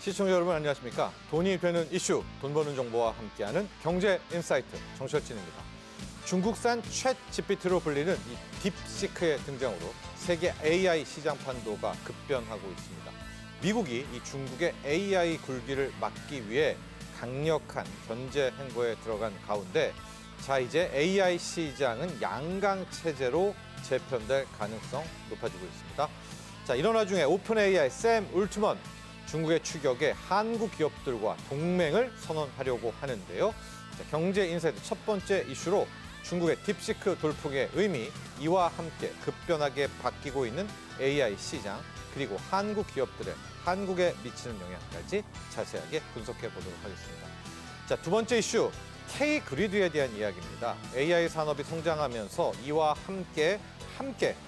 시청자 여러분 안녕하십니까? 돈이 되는 이슈, 돈 버는 정보와 함께하는 경제 인사이트 정철진입니다. 중국산 챗 GPT로 불리는 이 딥시크의 등장으로 세계 AI 시장 판도가 급변하고 있습니다. 미국이 이 중국의 AI 굴기를 막기 위해 강력한 견제 행보에 들어간 가운데 자 이제 AI 시장은 양강 체제로 재편될 가능성 높아지고 있습니다. 자 이런 와중에 오픈 AI 샘 울트먼 중국의 추격에 한국 기업들과 동맹을 선언하려고 하는데요. 자, 경제 인사이트 첫 번째 이슈로 중국의 딥시크 돌풍의 의미, 이와 함께 급변하게 바뀌고 있는 AI 시장, 그리고 한국 기업들의 한국에 미치는 영향까지 자세하게 분석해 보도록 하겠습니다. 자, 두 번째 이슈, K-그리드에 대한 이야기입니다. AI 산업이 성장하면서 이와 함께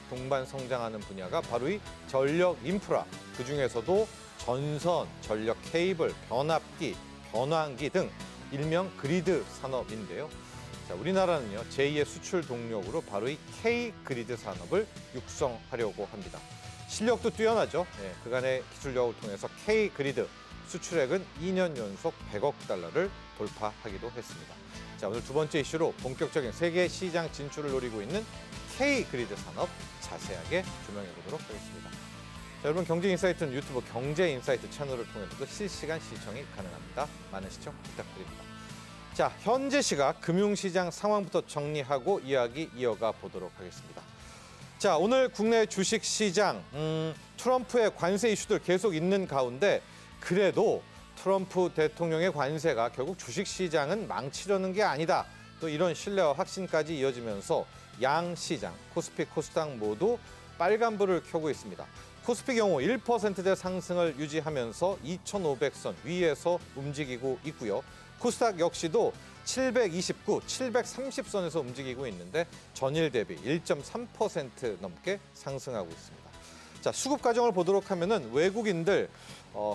동반 성장하는 분야가 바로 이 전력 인프라, 그중에서도 전선, 전력 케이블, 변압기, 변환기 등 일명 그리드 산업인데요. 자, 우리나라는요, 제2의 수출 동력으로 바로 이 K-그리드 산업을 육성하려고 합니다. 실력도 뛰어나죠. 네, 그간의 기술력을 통해서 K-그리드 수출액은 2년 연속 100억 달러를 돌파하기도 했습니다. 자, 오늘 두 번째 이슈로 본격적인 세계 시장 진출을 노리고 있는 K-그리드 산업 자세하게 조명해 보도록 하겠습니다. 자, 여러분 경제인사이트는 유튜브 경제인사이트 채널을 통해서도 실시간 시청이 가능합니다. 많은 시청 부탁드립니다. 자, 현재 시각 금융시장 상황부터 정리하고 이야기 이어가 보도록 하겠습니다. 자, 오늘 국내 주식시장 트럼프의 관세 이슈들 계속 있는 가운데 그래도 트럼프 대통령의 관세가 결국 주식시장은 망치려는 게 아니다. 또 이런 신뢰와 확신까지 이어지면서 양시장, 코스피, 코스닥 모두 빨간불을 켜고 있습니다. 코스피 경우 1%대 상승을 유지하면서 2,500선 위에서 움직이고 있고요. 코스닥 역시도 729, 730선에서 움직이고 있는데 전일 대비 1.3% 넘게 상승하고 있습니다. 자, 수급 과정을 보도록 하면은 외국인들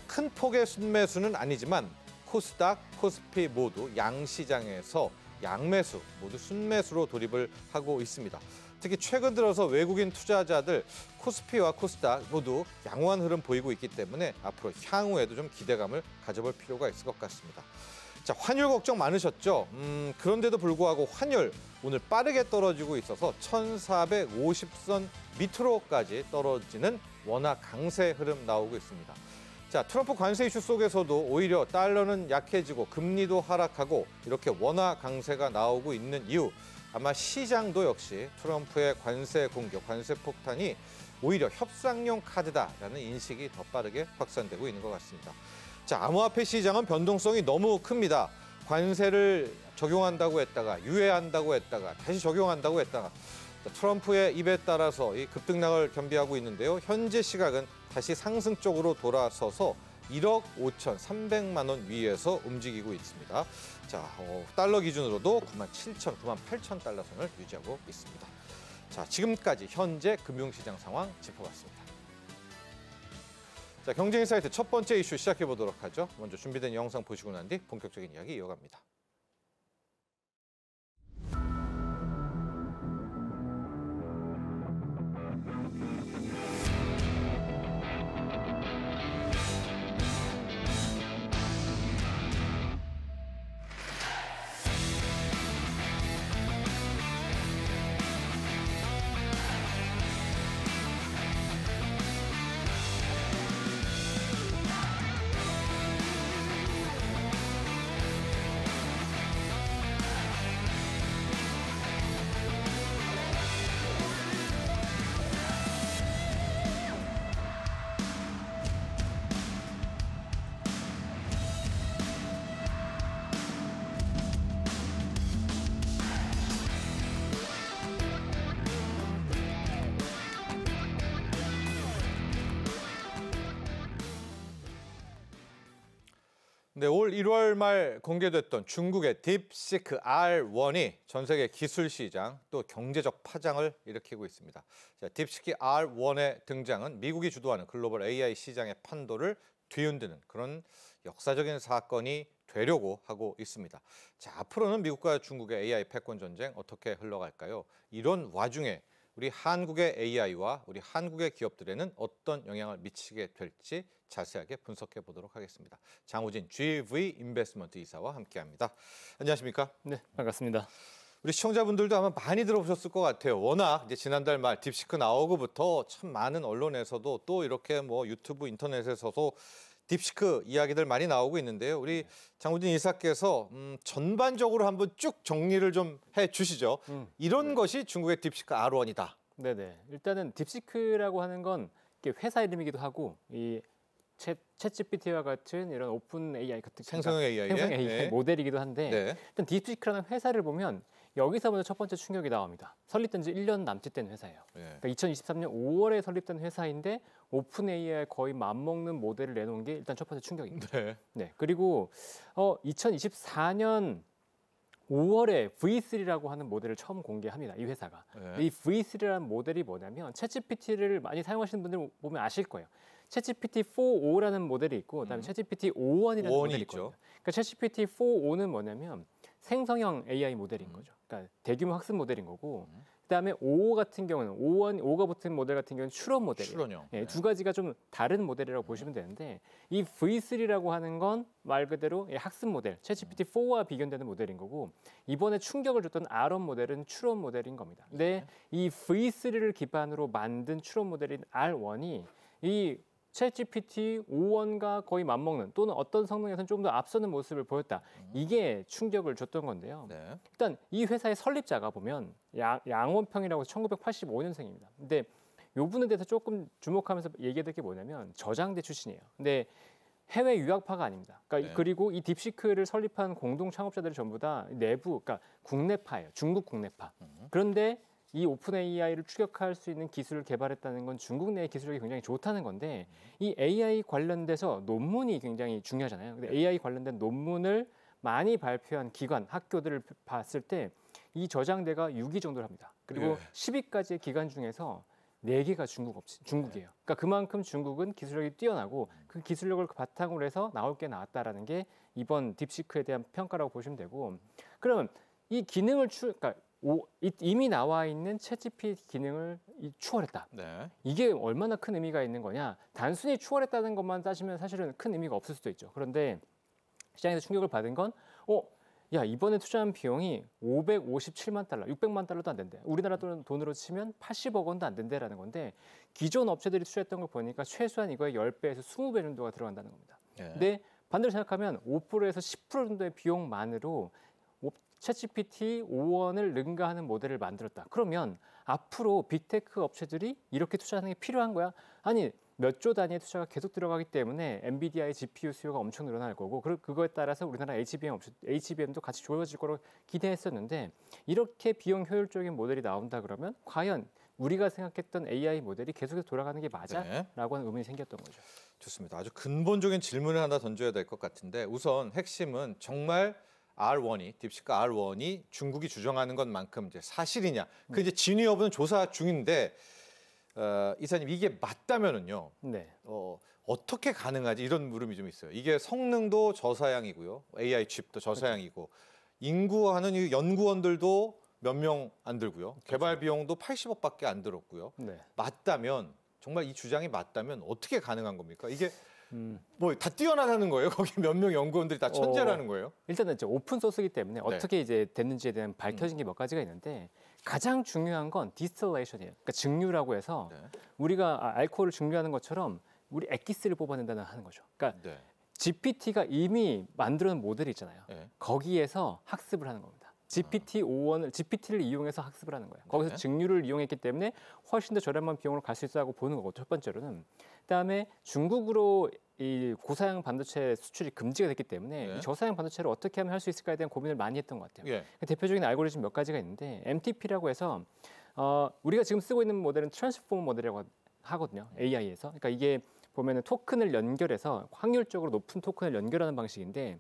큰 폭의 순매수는 아니지만 코스닥, 코스피 모두 양시장에서 양매수, 모두 순매수로 돌입을 하고 있습니다. 특히 최근 들어서 외국인 투자자들 코스피와 코스닥 모두 양호한 흐름 보이고 있기 때문에 앞으로 향후에도 좀 기대감을 가져볼 필요가 있을 것 같습니다. 자, 환율 걱정 많으셨죠? 그런데도 불구하고 환율 오늘 빠르게 떨어지고 있어서 1,450선 밑으로까지 떨어지는 원화 강세 흐름 나오고 있습니다. 자, 트럼프 관세 이슈 속에서도 오히려 달러는 약해지고 금리도 하락하고 이렇게 원화 강세가 나오고 있는 이유, 아마 시장도 역시 트럼프의 관세 공격, 관세 폭탄이 오히려 협상용 카드다라는 인식이 더 빠르게 확산되고 있는 것 같습니다. 자, 암호화폐 시장은 변동성이 너무 큽니다. 관세를 적용한다고 했다가 유예한다고 했다가 다시 적용한다고 했다가 트럼프의 입에 따라서 이 급등락을 겸비하고 있는데요. 현재 시각은 다시 상승 쪽으로 돌아서서 1억 5,300만 원 위에서 움직이고 있습니다. 자, 달러 기준으로도 97,000, 98,000달러 선을 유지하고 있습니다. 자, 지금까지 현재 금융시장 상황 짚어봤습니다. 자, 경제인사이트 첫 번째 이슈 시작해 보도록 하죠. 먼저 준비된 영상 보시고 난 뒤 본격적인 이야기 이어갑니다. 네, 올 1월 말 공개됐던 중국의 딥시크 R1이 전 세계 기술 시장 또 경제적 파장을 일으키고 있습니다. 자, 딥시크 R1의 등장은 미국이 주도하는 글로벌 AI 시장의 판도를 뒤흔드는 그런 역사적인 사건이 되려고 하고 있습니다. 자, 앞으로는 미국과 중국의 AI 패권 전쟁 어떻게 흘러갈까요? 이런 와중에 우리 한국의 AI와 우리 한국의 기업들에는 어떤 영향을 미치게 될지 자세하게 분석해 보도록 하겠습니다. 장우진 GV 인베스트먼트 이사와 함께합니다. 안녕하십니까? 네, 반갑습니다. 우리 시청자분들도 아마 많이 들어보셨을 것 같아요. 워낙 이제 지난달 말 딥시크 나오고부터 참 많은 언론에서도 또 이렇게 뭐 유튜브 인터넷에서도 딥시크 이야기들 많이 나오고 있는데요. 우리 장우진 이사께서 전반적으로 한번 쭉 정리를 좀 해주시죠. 이런 것이 중국의 딥시크 R1이다. 네네. 일단은 딥시크라고 하는 건 이게 회사 이름이기도 하고 이 챗GPT와 같은 이런 오픈 AI 같은 생성형 AI, 생성 AI 네. 모델이기도 한데 네. 일단 딥시크라는 회사를 보면 여기서 먼저 첫 번째 충격이 나옵니다. 설립된 지 1년 남짓 된 회사예요. 네. 그러니까 2023년 5월에 설립된 회사인데 오픈 AI에 거의 맞먹는 모델을 내놓은 게 일단 첫 번째 충격입니다. 네. 네. 그리고 2024년 5월에 V3라고 하는 모델을 처음 공개합니다. 이 회사가. 네. 이 V3라는 모델이 뭐냐면 챗GPT를 많이 사용하시는 분들 보면 아실 거예요. 챗GPT 4.5라는 모델이 있고 그다음에 챗GPT 5.1이라는 모델이 있거든요. 그러니까 챗GPT 4.5는 뭐냐면 생성형 AI 모델인 거죠. 그러니까 대규모 학습 모델인 거고 그다음에 5 같은 경우는 5가 붙은 모델 같은 경우는 추론 모델이에요. 추론형. 네, 두 가지가 좀 다른 모델이라고 보시면 되는데 이 V3라고 하는 건 말 그대로 학습 모델, 챗GPT 4와 비교되는 모델인 거고 이번에 충격을 줬던 R1 모델은 추론 모델인 겁니다. 근데 이 V3를 기반으로 만든 추론 모델인 R1이 이 챗GPT 5원과 거의 맞먹는 또는 어떤 성능에서는 좀 더 앞서는 모습을 보였다. 이게 충격을 줬던 건데요. 네. 일단 이 회사의 설립자가 보면 양원평이라고 해서 1985년생입니다. 근데 이 분에 대해서 조금 주목하면서 얘기해야 될 게 뭐냐면 저장대 출신이에요. 근데 해외 유학파가 아닙니다. 그러니까 네. 그리고 이 딥시크를 설립한 공동 창업자들이 전부 다 내부, 그러니까 국내파예요. 중국 국내파. 그런데 이 오픈 AI를 추격할 수 있는 기술을 개발했다는 건 중국 내의 기술력이 굉장히 좋다는 건데 이 AI 관련돼서 논문이 굉장히 중요하잖아요. 근데 AI 관련된 논문을 많이 발표한 기관, 학교들을 봤을 때 이 저장대가 6위 정도를 합니다. 그리고 예. 10위까지의 기관 중에서 4개가 중국이에요. 그러니까 그만큼 중국은 기술력이 뛰어나고 그 기술력을 바탕으로 해서 나올 게 나왔다라는 게 이번 딥시크에 대한 평가라고 보시면 되고 그러면 이 기능을 그러니까 이미 나와 있는 챗GPT 기능을 추월했다. 네. 이게 얼마나 큰 의미가 있는 거냐? 단순히 추월했다는 것만 따지면 사실은 큰 의미가 없을 수도 있죠. 그런데 시장에서 충격을 받은 건 야 이번에 투자한 비용이 557만 달러, 600만 달러도 안 된대. 우리나라 돈으로 치면 80억 원도 안 된대라는 건데 기존 업체들이 투자했던 걸 보니까 최소한 이거의 10배에서 20배 정도가 들어간다는 겁니다. 네. 근데 반대로 생각하면 5%에서 10% 정도의 비용만으로 챗GPT 5원을 능가하는 모델을 만들었다. 그러면 앞으로 빅테크 업체들이 이렇게 투자하는 게 필요한 거야? 아니 몇 조 단위의 투자가 계속 들어가기 때문에 엔비디아의 GPU 수요가 엄청 늘어날 거고 그거에 따라서 우리나라 HBM도 같이 좋아질 거로 기대했었는데 이렇게 비용 효율적인 모델이 나온다 그러면 과연 우리가 생각했던 AI 모델이 계속해서 돌아가는 게 맞아? 네. 라고 하는 의문이 생겼던 거죠. 좋습니다. 아주 근본적인 질문을 하나 던져야 될 것 같은데 우선 핵심은 정말 R1이 딥시크 R1이 중국이 주장하는 것만큼 이제 사실이냐? 그 이제 진위 여부는 조사 중인데 이사님 이게 맞다면은요. 네. 어떻게 가능하지? 이런 물음이 좀 있어요. 이게 성능도 저사양이고요, AI 칩도 저사양이고 인구하는 이 연구원들도 몇 명 안 들고요, 개발 비용도 80억밖에 안 들었고요. 네. 맞다면 정말 이 주장이 맞다면 어떻게 가능한 겁니까? 이게 뭐 다 뛰어나다는 거예요? 거기 몇 명 연구원들이 다 천재라는 거예요? 일단은 이제 오픈 소스이기 때문에 어떻게 이제 됐는지에 대한 밝혀진 게 몇 가지가 있는데 가장 중요한 건 디스틸레이션이에요. 그러니까 증류라고 해서 네. 우리가 알코올을 증류하는 것처럼 우리 액기스를 뽑아낸다는 하는 거죠. 그러니까 네. GPT가 이미 만들어놓은 모델이 있잖아요. 네. 거기에서 학습을 하는 겁니다. GPT를 이용해서 학습을 하는 거예요. 거기서 네. 증류를 이용했기 때문에 훨씬 더 저렴한 비용으로 갈 수 있다고 보는 거고 첫 번째로는 그다음에 중국으로 이 고사양 반도체 수출이 금지가 됐기 때문에 네. 이 저사양 반도체를 어떻게 하면 할 수 있을까에 대한 고민을 많이 했던 것 같아요. 예. 대표적인 알고리즘 몇 가지가 있는데 MTP라고 해서 우리가 지금 쓰고 있는 모델은 트랜스포머 모델이라고 하거든요. AI에서. 그러니까 이게 보면은 토큰을 연결해서 확률적으로 높은 토큰을 연결하는 방식인데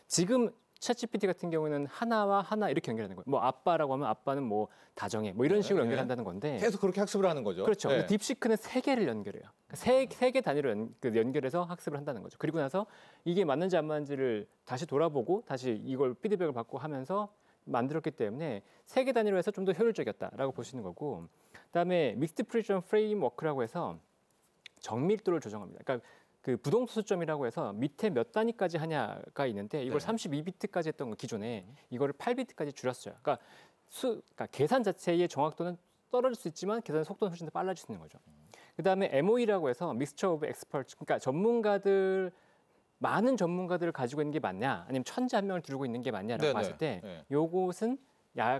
지금 챗GPT 같은 경우는 하나와 하나 이렇게 연결하는 거예요. 뭐 아빠라고 하면 아빠는 뭐 다정해 뭐 이런 식으로 연결한다는 건데 계속 그렇게 학습을 하는 거죠. 그렇죠. 네. 딥시크는 3개를 연결해요. 세 개 단위로 연결해서 학습을 한다는 거죠. 그리고 나서 이게 맞는지 안 맞는지를 다시 돌아보고 다시 이걸 피드백을 받고 하면서 만들었기 때문에 세계 단위로 해서 좀 더 효율적이었다라고 보시는 거고, 그다음에 믹스드 프리시전 프레임워크라고 해서 정밀도를 조정합니다. 그러니까 그 부동수 수점이라고 해서 밑에 몇 단위까지 하냐가 있는데 이걸 네. 32비트까지 했던 거 기존에 이거를 8비트까지 줄였어요. 그러니까 계산 자체의 정확도는 떨어질 수 있지만 계산 속도는 훨씬 더 빨라질 수 있는 거죠. 그다음에 MOE라고 해서 Mixture of Experts, 그러니까 많은 전문가들을 가지고 있는 게 맞냐, 아니면 천재 한 명을 두고 있는 게 맞냐라고 네네. 봤을 때 네. 요것은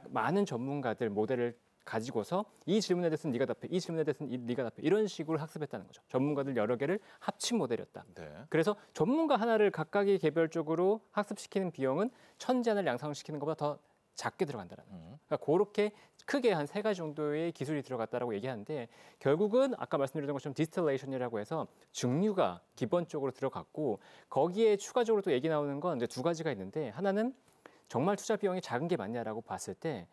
많은 전문가들 모델을 가지고서 이 질문에 대해서는 네가 답해, 이 질문에 대해서는 네가 답해, 이런 식으로 학습했다는 거죠. 전문가들 여러 개를 합친 모델이었다. 네. 그래서 전문가 하나를 각각의 개별적으로 학습시키는 비용은 천재 하나를 양성시키는 것보다 더 작게 들어간다는 거예요. 그러니까 그렇게 크게 한 3가지 정도의 기술이 들어갔다라고 얘기하는데, 결국은 아까 말씀드렸던 것처럼 디스틸레이션이라고 해서 증류가 기본적으로 들어갔고, 거기에 추가적으로 또 얘기 나오는 건 이제 2가지가 있는데, 하나는 정말 투자 비용이 작은 게 맞냐라고 봤을 때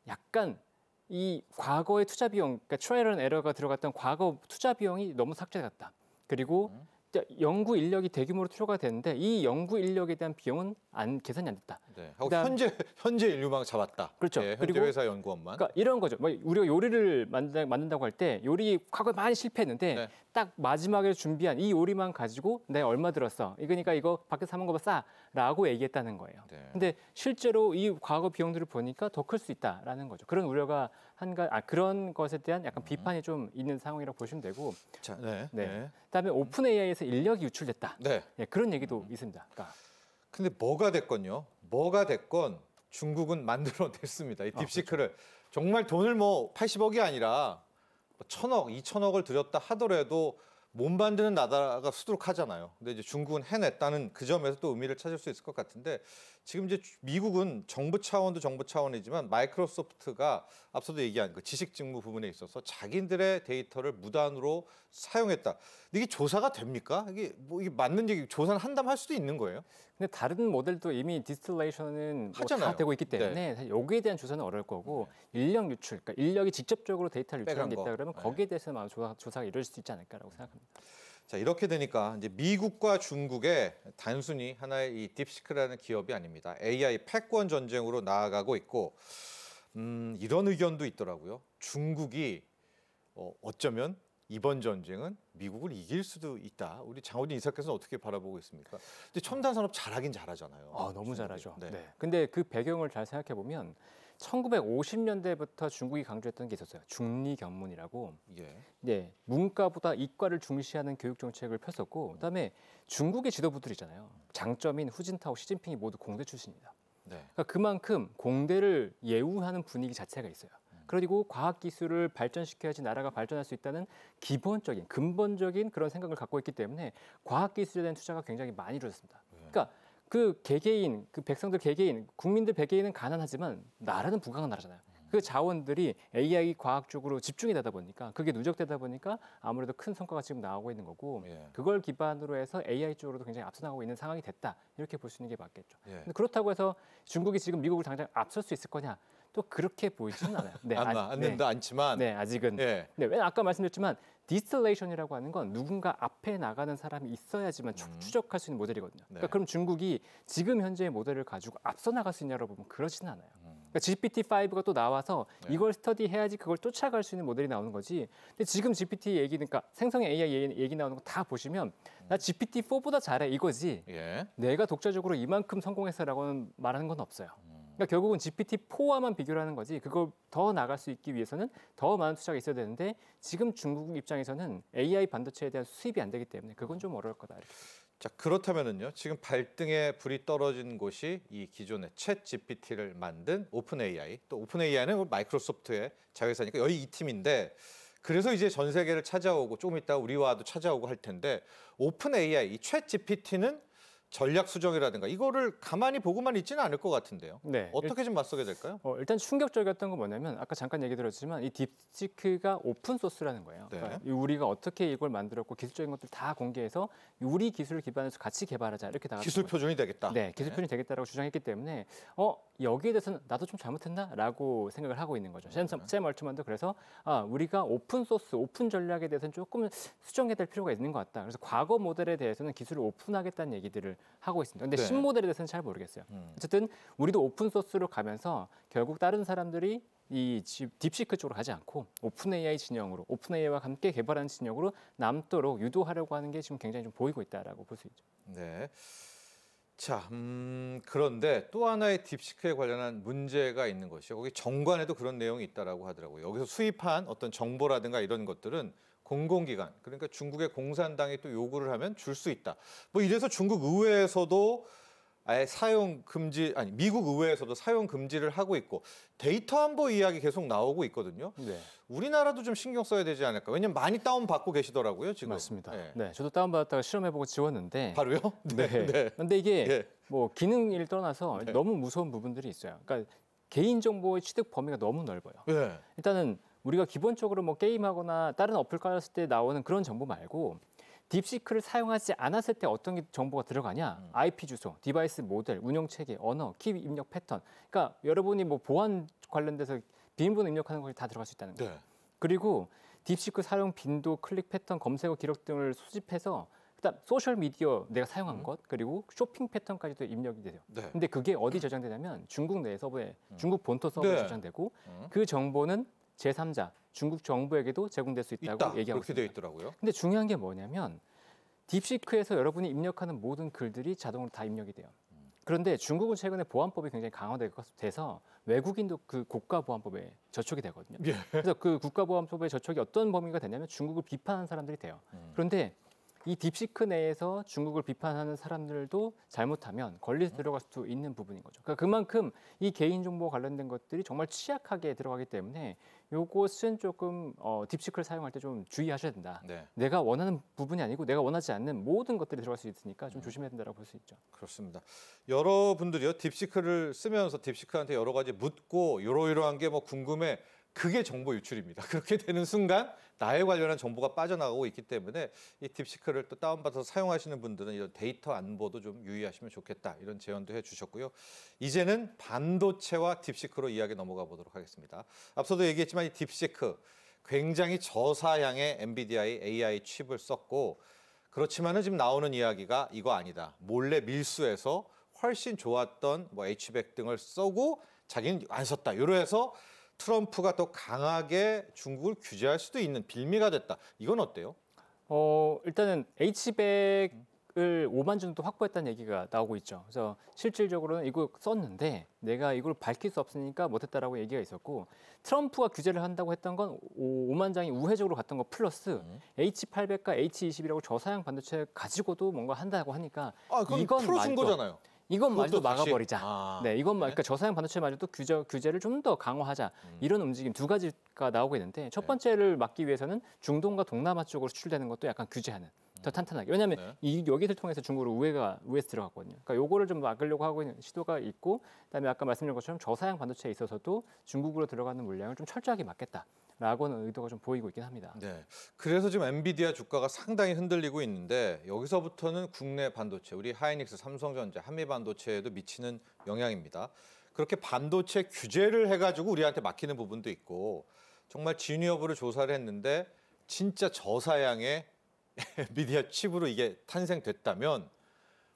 약간 이 과거의 투자 비용, 그러니까 트라이얼 앤 에러가 들어갔던 과거 투자 비용이 너무 삭제됐다. 그리고 연구 인력이 대규모로 필요가 되는데 이 연구 인력에 대한 비용은 계산이 안 됐다. 네. 하고 그다음- 현재 인류망 잡았다. 그렇죠. 예, 현재 그리고 회사 연구원만. 그러니까 이런 거죠. 우리가 요리를 만든다고 할 때 요리 과거에 많이 실패했는데 네. 딱 마지막에 준비한 이 요리만 가지고 내가 얼마 들었어. 이거니까 이거 밖에서 사 먹는 거보다 싸라고 얘기했다는 거예요. 네. 근데 실제로 이 과거 비용들을 보니까 더 클 수 있다라는 거죠. 그런 우려가 그런 것에 대한 약간 비판이 좀 있는 상황이라고 보시면 되고, 자, 네. 네. 네. 그다음에 오픈 AI에서 인력이 유출됐다. 네. 예, 그런 얘기도 있습니다. 그러니까 근데 뭐가 됐건 중국은 만들어냈습니다. 이 딥시크를. 정말 돈을 80억이 아니라 1,000억, 2,000억을 들였다 하더라도 못 만드는 나라가 수두룩하잖아요. 근데 이제 중국은 해냈다는 그 점에서 또 의미를 찾을 수 있을 것 같은데, 지금 이제 미국은 정부 차원도 정부 차원이지만 마이크로소프트가 앞서도 얘기한 그 지식 직무 부분에 있어서 자기들의 데이터를 무단으로 사용했다. 이게 조사가 됩니까? 이게 맞는 얘기, 조사는 한다면 할 수도 있는 거예요? 근데 다른 모델도 이미 디스틸레이션은 하잖아요. 다 되고 있기 때문에 사실 여기에 대한 조사는 어려울 거고, 인력 유출, 그러니까 인력이 직접적으로 데이터를 유출한 게 빼간 있다 거. 그러면 네. 거기에 대해서는 아마 조사가 이룰 수 있지 않을까라고 생각합니다. 자, 이렇게 되니까 이제 미국과 중국의 단순히 하나의 이 딥시크라는 기업이 아닙니다. AI 패권 전쟁으로 나아가고 있고, 이런 의견도 있더라고요. 중국이 어쩌면 이번 전쟁은 미국을 이길 수도 있다. 우리 장호진 이사께서는 어떻게 바라보고 있습니까? 근데 첨단 산업 잘하긴 잘하잖아요. 너무 중국이. 잘하죠. 네. 네. 근데 그 배경을 잘 생각해 보면 1950년대부터 중국이 강조했던 게 있었어요. 중리견문이라고. 예. 네, 문과보다 이과를 중시하는 교육 정책을 폈었고, 그다음에 중국의 지도부들이잖아요. 장점인 후진타오, 시진핑이 모두 공대 출신입니다. 네. 그러니까 그만큼 공대를 예우하는 분위기 자체가 있어요. 그리고 과학기술을 발전시켜야지 나라가 발전할 수 있다는 기본적인, 근본적인 그런 생각을 갖고 있기 때문에 과학기술에 대한 투자가 굉장히 많이 이루어졌습니다. 그러니까 그 개개인, 그 백성들 개개인, 국민들 개개인은 가난하지만 나라는 부강한 나라잖아요. 그 자원들이 AI 과학 쪽으로 집중이 되다 보니까, 그게 누적되다 보니까 아무래도 큰 성과가 지금 나오고 있는 거고, 예. 그걸 기반으로 해서 AI 쪽으로도 굉장히 앞서 나가고 있는 상황이 됐다. 이렇게 볼 수 있는 게 맞겠죠. 예. 근데 그렇다고 해서 중국이 지금 미국을 당장 앞설 수 있을 거냐? 또 그렇게 보이지는 않아요. 네, 않지만. 네, 아직은. 예. 네, 왜냐 아까 말씀드렸지만 디스틸레이션이라고 하는 건 누군가 앞에 나가는 사람이 있어야지만 추적할 수 있는 모델이거든요. 그러니까 네. 그럼 중국이 지금 현재의 모델을 가지고 앞서 나갈 수 있냐고 보면 그렇지는 않아요. 그러니까 GPT-5가 또 나와서 네. 이걸 스터디해야지 그걸 쫓아갈 수 있는 모델이 나오는 거지. 근데 지금 GPT 얘기, 그러니까 생성의 AI 얘기 나오는 거 다 보시면 나 GPT-4보다 잘해 이거지. 예. 내가 독자적으로 이만큼 성공했어라고는 말하는 건 없어요. 그러니까 결국은 GPT-4와만 비교를 하는 거지, 그걸 더 나갈 수 있기 위해서는 더 많은 투자가 있어야 되는데 지금 중국 입장에서는 AI 반도체에 대한 수입이 안 되기 때문에 그건 좀 어려울 거다. 이렇게. 자, 그렇다면은요. 지금 발등에 불이 떨어진 곳이 이 기존의 챗 GPT를 만든 오픈 AI. 또 오픈 AI는 마이크로소프트의 자회사니까 여기 이 팀인데, 그래서 이제 전 세계를 찾아오고 조금 이따 우리와도 찾아오고 할 텐데, 오픈 AI, 이 챗 GPT는 전략 수정이라든가 이거를 가만히 보고만 있지는 않을 것 같은데요. 네. 어떻게 좀 맞서게 될까요? 일단 충격적이었던 건 뭐냐면 아까 잠깐 얘기 들었지만 이 딥시크가 오픈 소스라는 거예요. 네. 그러니까 우리가 어떻게 이걸 만들었고 기술적인 것들 다 공개해서 우리 기술을 기반해서 같이 개발하자 이렇게 나갔던 기술 거예요. 표준이 되겠다. 네, 기술 표준이 되겠다라고 주장했기 때문에 여기에 대해서는 나도 좀 잘못했나라고 생각을 하고 있는 거죠. 샘 얼트만도 그래서 우리가 오픈 소스, 오픈 전략에 대해서는 조금 수정해야 될 필요가 있는 것 같다. 그래서 과거 모델에 대해서는 기술을 오픈하겠다는 얘기들을 하고 있습니다. 근데 네. 신모델에 대해서는 잘 모르겠어요. 어쨌든 우리도 오픈 소스로 가면서 결국 다른 사람들이 이 딥시크 쪽으로 가지 않고 오픈 AI 진영으로, 오픈 AI와 함께 개발하는 진영으로 남도록 유도하려고 하는 게 지금 굉장히 좀 보이고 있다라고 볼 수 있죠. 네. 자, 그런데 또 하나의 딥시크에 관련한 문제가 있는 것이요. 거기 정관에도 그런 내용이 있다라고 하더라고요. 여기서 수입한 어떤 정보라든가 이런 것들은 공공기관, 그러니까 중국의 공산당이 또 요구를 하면 줄 수 있다. 뭐 이래서 중국 의회에서도 아예 사용 금지, 아니 미국 의회에서도 사용 금지를 하고 있고 데이터 안보 이야기 계속 나오고 있거든요. 네. 우리나라도 좀 신경 써야 되지 않을까? 왜냐면 많이 다운 받고 계시더라고요, 지금. 맞습니다. 네. 네, 저도 다운받았다가 실험해보고 지웠는데. 바로요? 네. 네. 근데 이게 예. 뭐 기능을 떠나서 네. 너무 무서운 부분들이 있어요. 그러니까 개인 정보의 취득 범위가 너무 넓어요. 네. 일단은 우리가 기본적으로 뭐 게임하거나 다른 어플 깔았을 때 나오는 그런 정보 말고 딥시크를 사용하지 않았을 때 어떤 정보가 들어가냐? IP 주소, 디바이스 모델, 운영 체계, 언어, 키 입력 패턴. 그러니까 여러분이 뭐 보안 관련돼서 비밀번호 입력하는 것이 다 들어갈 수 있다는 거예요. 네. 그리고 딥시크 사용 빈도, 클릭 패턴, 검색어 기록 등을 수집해서 그다음 소셜 미디어 내가 사용한 것 그리고 쇼핑 패턴까지도 입력이 돼요. 네. 근데 그게 어디 저장되냐면 중국 내 서버에 중국 본토 서버에 네. 저장되고 그 정보는 제3자 중국 정부에게도 제공될 수 있다고 있다. 얘기하고 그렇게 돼 있습니다. 있더라고요. 근데 중요한 게 뭐냐면 딥시크에서 여러분이 입력하는 모든 글들이 자동으로 다 입력이 돼요. 그런데 중국은 최근에 보안법이 굉장히 강화돼서 외국인도 그 국가보안법에 저촉이 되거든요. 예. 그래서 그 국가보안법에 저촉이 어떤 범위가 되냐면 중국을 비판하는 사람들이 돼요. 그런데 이 딥시크 내에서 중국을 비판하는 사람들도 잘못하면 권리에서 들어갈 수도 있는 부분인 거죠. 그러니까 그만큼 이 개인정보 관련된 것들이 정말 취약하게 들어가기 때문에 요것은 조금 딥시크를 사용할 때 좀 주의하셔야 된다. 네. 내가 원하는 부분이 아니고 내가 원하지 않는 모든 것들이 들어갈 수 있으니까 좀 조심해야 된다고 볼 수 있죠. 그렇습니다. 여러분들이요 딥시크를 쓰면서 딥시크한테 여러 가지 묻고 이러이러한 게 뭐 궁금해. 그게 정보 유출입니다. 그렇게 되는 순간 나에 관련한 정보가 빠져나가고 있기 때문에 이 딥시크를 또 다운받아서 사용하시는 분들은 이런 데이터 안보도 좀 유의하시면 좋겠다. 이런 제언도 해주셨고요. 이제는 반도체와 딥시크로 이야기 넘어가 보도록 하겠습니다. 앞서도 얘기했지만 이 딥시크 굉장히 저사양의 엔비디아의 AI 칩을 썼고 그렇지만은 지금 나오는 이야기가 이거 아니다. 몰래 밀수해서 훨씬 좋았던 뭐 H백 등을 쓰고 자기는 안 썼다. 이러해서 트럼프가 더 강하게 중국을 규제할 수도 있는 빌미가 됐다. 이건 어때요? 일단은 H백을 5만 정도 확보했다는 얘기가 나오고 있죠. 그래서 실질적으로는 이거 썼는데 내가 이걸 밝힐 수 없으니까 못했다라고 얘기가 있었고 트럼프가 규제를 한다고 했던 건 5만 장이 우회적으로 갔던 거 플러스 H800과 H20이라고 저사양 반도체 가지고도 뭔가 한다고 하니까 그건 이건 풀어준 말도 거잖아요. 이건 마저도 그것도 다시? 막아버리자. 네, 이건 그러니까 저사양 반도체마저도 규제를 좀 더 강화하자. 이런 움직임 두 가지가 나오고 있는데 첫 번째를 막기 위해서는 중동과 동남아 쪽으로 수출되는 것도 약간 규제하는 더 탄탄하게. 왜냐하면 여기를 통해서 중국으로 우회에서 들어갔거든요. 그러니까 요거를 좀 막으려고 하고 있는 시도가 있고, 그다음에 아까 말씀드린 것처럼 저사양 반도체에 있어서도 중국으로 들어가는 물량을 좀 철저하게 막겠다라고는 의도가 좀 보이고 있긴 합니다. 네. 그래서 지금 엔비디아 주가가 상당히 흔들리고 있는데 여기서부터는 국내 반도체, 우리 하이닉스, 삼성전자, 한미반도체에도 미치는 영향입니다. 그렇게 반도체 규제를 해가지고 우리한테 막히는 부분도 있고 정말 진위 여부를 조사를 했는데 진짜 저사양의 엔비디아 칩으로 이게 탄생됐다면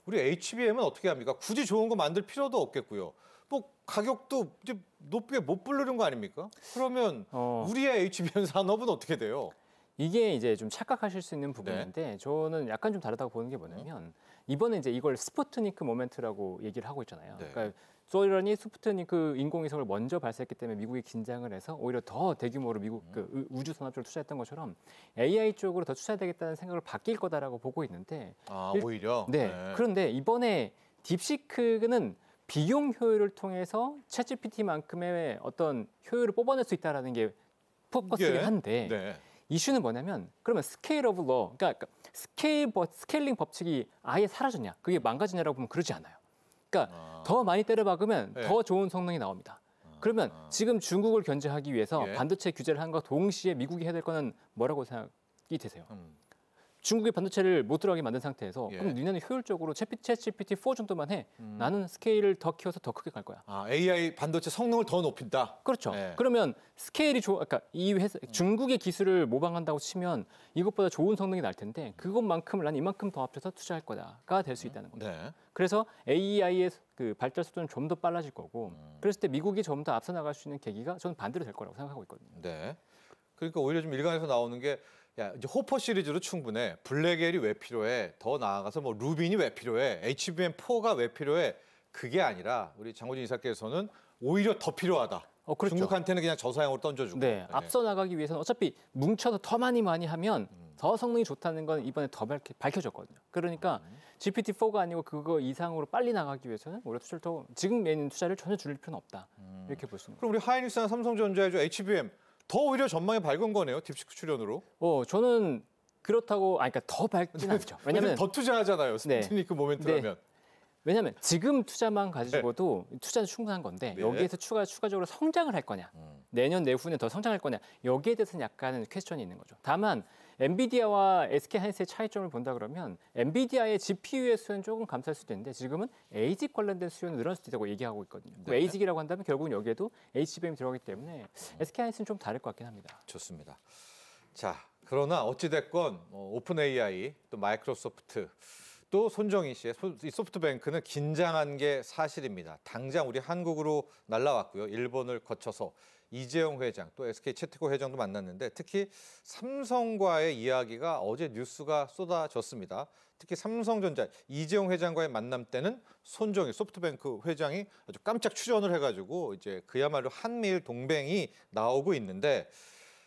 우리 HBM은 어떻게 합니까? 굳이 좋은 거 만들 필요도 없겠고요. 뭐 가격도 이제 높게 못 부르는 거 아닙니까? 그러면 우리의 HBM 산업은 어떻게 돼요? 이게 이제 좀 착각하실 수 있는 부분인데 저는 약간 좀 다르다고 보는 게 뭐냐면 이번에 이제 이걸 스푸트니크 모멘트라고 얘기를 하고 있잖아요. 네. 그러니까 소련이 스푸트니크 인공위성을 먼저 발사했기 때문에 미국이 긴장을 해서 오히려 더 대규모로 미국 그 우주 산업 쪽으로 투자했던 것처럼 AI 쪽으로 더 투자되겠다는 생각을 바뀔 거다라고 보고 있는데 오히려? 네. 그런데 이번에 딥시크는 비용 효율을 통해서 챗GPT만큼의 어떤 효율을 뽑아낼 수 있다라는 게 포커스긴 한데 네. 이슈는 뭐냐면 그러면 스케일 오브 러, 그러니까 스케일링 법칙이 아예 사라졌냐? 그게 망가지냐라고 보면 그러지 않아요. 그러니까 더 많이 때려박으면 더 좋은 성능이 나옵니다. 그러면 지금 중국을 견제하기 위해서 반도체 규제를 한 것과 동시에 미국이 해야 될 거는 뭐라고 생각이 되세요? 중국의 반도체를 못 들어가게 만든 상태에서 예. 그럼 니네는 효율적으로 챗 GPT-4 정도만 해. 나는 스케일을 더 키워서 더 크게 갈 거야. 아, AI 반도체 성능을 더 높인다. 그렇죠. 예. 그러면 스케일이 그러니까 이 회사 중국의 기술을 모방한다고 치면 이것보다 좋은 성능이 날 텐데 그것만큼을 난 이만큼 더 합쳐서 투자할 거다가 될 수 있다는 거죠. 네. 그래서 AI의 그 발달 속도는 좀 더 빨라질 거고 그랬을 때 미국이 좀 더 앞서 나갈 수 있는 계기가 저는 반대로 될 거라고 생각하고 있거든요. 네. 그러니까 오히려 좀 일간에서 나오는 게 야, 이제 호퍼 시리즈로 충분해. 블랙엘이 왜 필요해? 더 나아가서 뭐 루빈이 왜 필요해? HBM4가 왜 필요해? 그게 아니라 우리 장호진 이사께서는 오히려 더 필요하다. 그렇죠. 중국한테는 그냥 저사양으로 던져주고. 네, 앞서 나가기 위해서는 어차피 뭉쳐서 더 많이 하면 더 성능이 좋다는 건 이번에 더 밝혀졌거든요. 그러니까 GPT-4가 아니고 그거 이상으로 빨리 나가기 위해서는 오히려 투자를 더 지금 내는 투자를 전혀 줄일 필요는 없다. 이렇게 볼 수 있는 거죠. 그럼 우리 하이닉스나 삼성전자의 HBM 더 오히려 전망이 밝은 거네요. 딥시크 출연으로. 저는 그렇다고 그러니까 더 밝진 않죠. 왜냐면 더 투자하잖아요. 스푸트니크 모멘트라면. 왜냐하면 지금 투자만 가지고도 투자는 충분한 건데 네. 여기에서 추가적으로 성장을 할 거냐, 내년 내후년 더 성장할 거냐 여기에 대해서는 약간은 퀘스천이 있는 거죠. 다만 엔비디아와 SK하이닉스의 차이점을 본다 그러면 엔비디아의 GPU의 수요는 조금 감소할 수도 있는데 지금은 ASIC 관련된 수요는 늘어날 수도 있다고 얘기하고 있거든요. 네. ASIC이라고 한다면 결국은 여기에도 HBM이 들어가기 때문에 SK하이닉스는 좀 다를 것 같긴 합니다. 좋습니다. 자, 그러나 어찌됐건 오픈 AI 또 마이크로소프트 또 손정희 씨의 이 소프트뱅크는 긴장한 게 사실입니다. 당장 우리 한국으로 날라왔고요. 일본을 거쳐서 이재용 회장 또 SK 채티코 회장도 만났는데 특히 삼성과의 이야기가 어제 뉴스가 쏟아졌습니다. 특히 삼성전자 이재용 회장과의 만남 때는 손정희 소프트뱅크 회장이 아주 깜짝 출연을 해가지고 이제 그야말로 한미일 동맹이 나오고 있는데